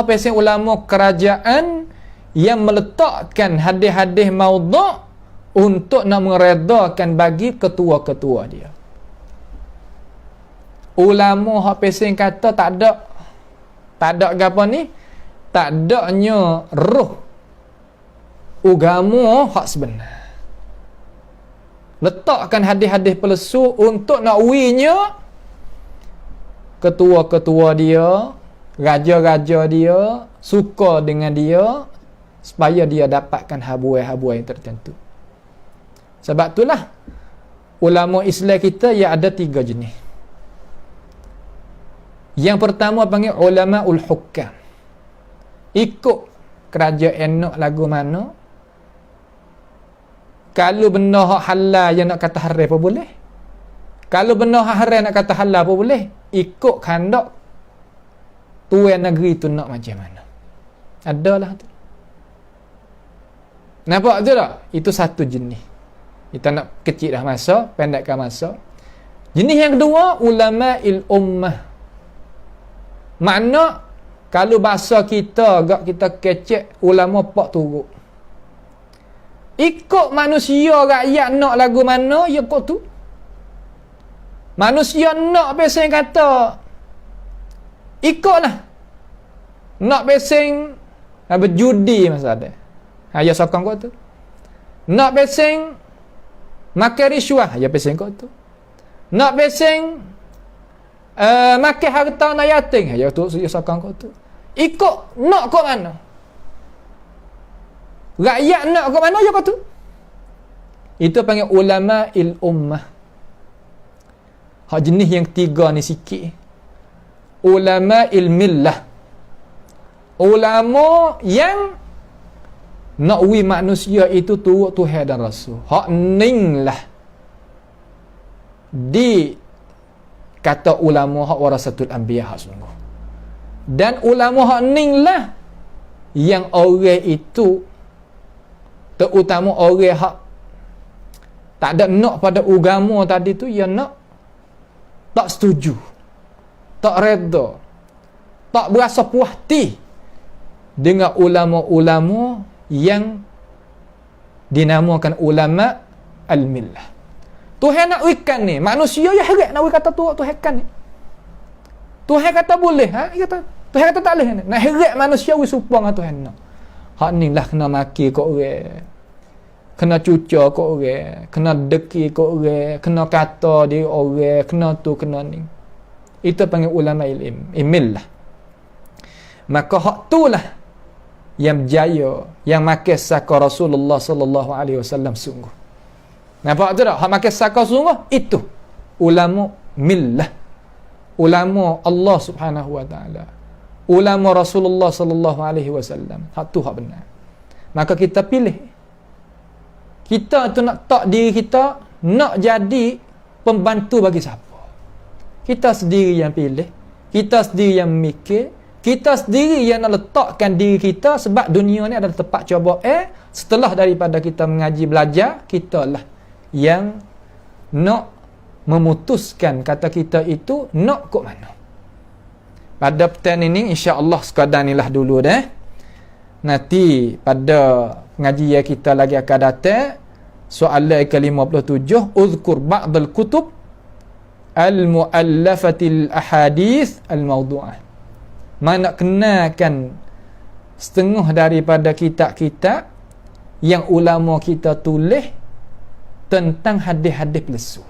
apa sih? Ulama kerajaan yang meletakkan hadis-hadis maudhu' untuk nak meredakan bagi ketua-ketua dia. Ulama apa sih kata tak ada apa ni? Tak adanya roh agama hak sebenar. Letakkan hadis-hadis palsu untuk nak winya ketua-ketua dia, raja-raja dia suka dengan dia supaya dia dapatkan habuai-habuai tertentu. Sebab itulah ulama Islam kita ya ada 3 jenis. Yang pertama panggil ulamaul hukam. Ikut kerajaan nak lagu mana. Kalau benda hak halal yang nak kata haram apa boleh. Kalau benda hak haram nak kata halal apa boleh. Ikut kandak tuan negeri tu nak macam mana. Adalah tu. Nampak je tak? Itu satu jenis. Kita nak kecil dah masa, pendekkan masa. Jenis yang kedua, ulama'il ummah. Makna kalau bahasa kita agak kita kecek ulama pak turuk. Ikut manusia rakyat nak lagu mana, ya kok tu. Manusia nak besing kata, ikutlah. Nak besing berjudi masa ada. Ya sokong kok tu. Nak besing makan riswah, ya besing kok tu. Nak besing makan harta anak yatim, ya tu ya sokong kok tu. Ikut nak kok mana? Rakyat nak ke mana je kau tu? Itu panggil ulama'il ummah. Hak jenis yang 3 ni sikit. Ulama'il millah. Ulama yang nak wi manusia itu turut Tuhan dan Rasul. Hak ning lah. Di kata ulama hak warasatul anbiya hak sungguh. Dan ulama hak ning lah yang orang itu terutama orang hak tak ada nak pada agama tadi tu, yang nak tak setuju, tak reda, tak berasa puas hati dengan ulama-ulama yang dinamakan ulama al-millah. Tuhan nak wikan ni, manusia ya heret nak kata Tuhan kan ni. Tuhan kata boleh, Tuhan kata tak boleh. Nak heret manusia wi supang Tuhan nak. Hak ni lah kena maki kok orang. Kena cuca kok orang. Kena deki kok orang. Kena kata dia orang. Kena tu, kena ni. Itu panggil ulama ilm lah. Maka hak tu lah yang berjaya, yang makan saka Rasulullah sallallahu alaihi wasallam sungguh. Nampak tu tak? Hak makan saka sungguh itu ulama millah. Ulama Allah Subhanahu wa taala. Ulama Rasulullah sallallahu alaihi wasallam. Hak tu hak benar. Maka kita pilih. Kita tu nak tak diri kita nak jadi pembantu bagi siapa? Kita sendiri yang pilih. Kita sendiri yang mikir. Kita sendiri yang nak letakkan diri kita, sebab dunia ni adalah tempat cuba. Setelah daripada kita mengaji belajar, kita lah yang nak memutuskan kata kita itu nak kok mana. Pada petang ini insya-Allah sekadar inilah dulu dah. Nanti pada pengajian kita lagi akan datang soalan ke-57, uzkur ba'dal kutub al-mu'allafatil ahadith al-mawdu'ah. Mana kenakan setengah daripada kitab-kitab yang ulama kita tulis tentang hadis-hadis palsu.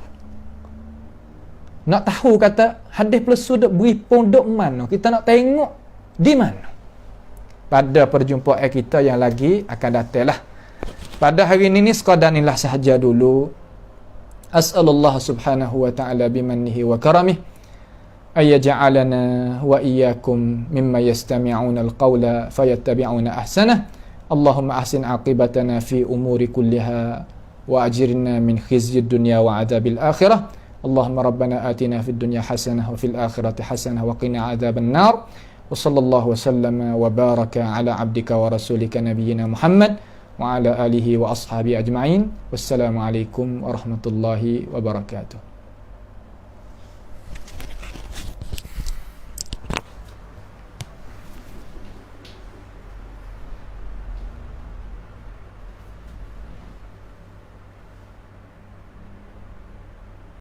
Nak tahu kata hadis palsu dak beri pondok mana, kita nak tengok di mana. Pada perjumpaan kita yang lagi akan datanglah. Pada hari ini sekadar inilah sahaja dulu. As'alullah subhanahu wa ta'ala bimannihi wa karamih ayyaj'alana wa iyyakum mimma yastami'una al-qawla fayattabi'una ahsanah. Allahumma ahsin aqibatana fi umuri kulliha wa ajirna min khizyid dunya wa adzabil akhirah. Allahumma rabbana atina fid dunya hasanah wa fil akhirati hasanah wa qina adzaban nar. Wa sallallahu wa sallama wa baraka ala abdika wa rasulika nabiyyina Muhammad wa ala alihi wa ashabi ajma'in. Wassalamu alaikum warahmatullahi wabarakatuh.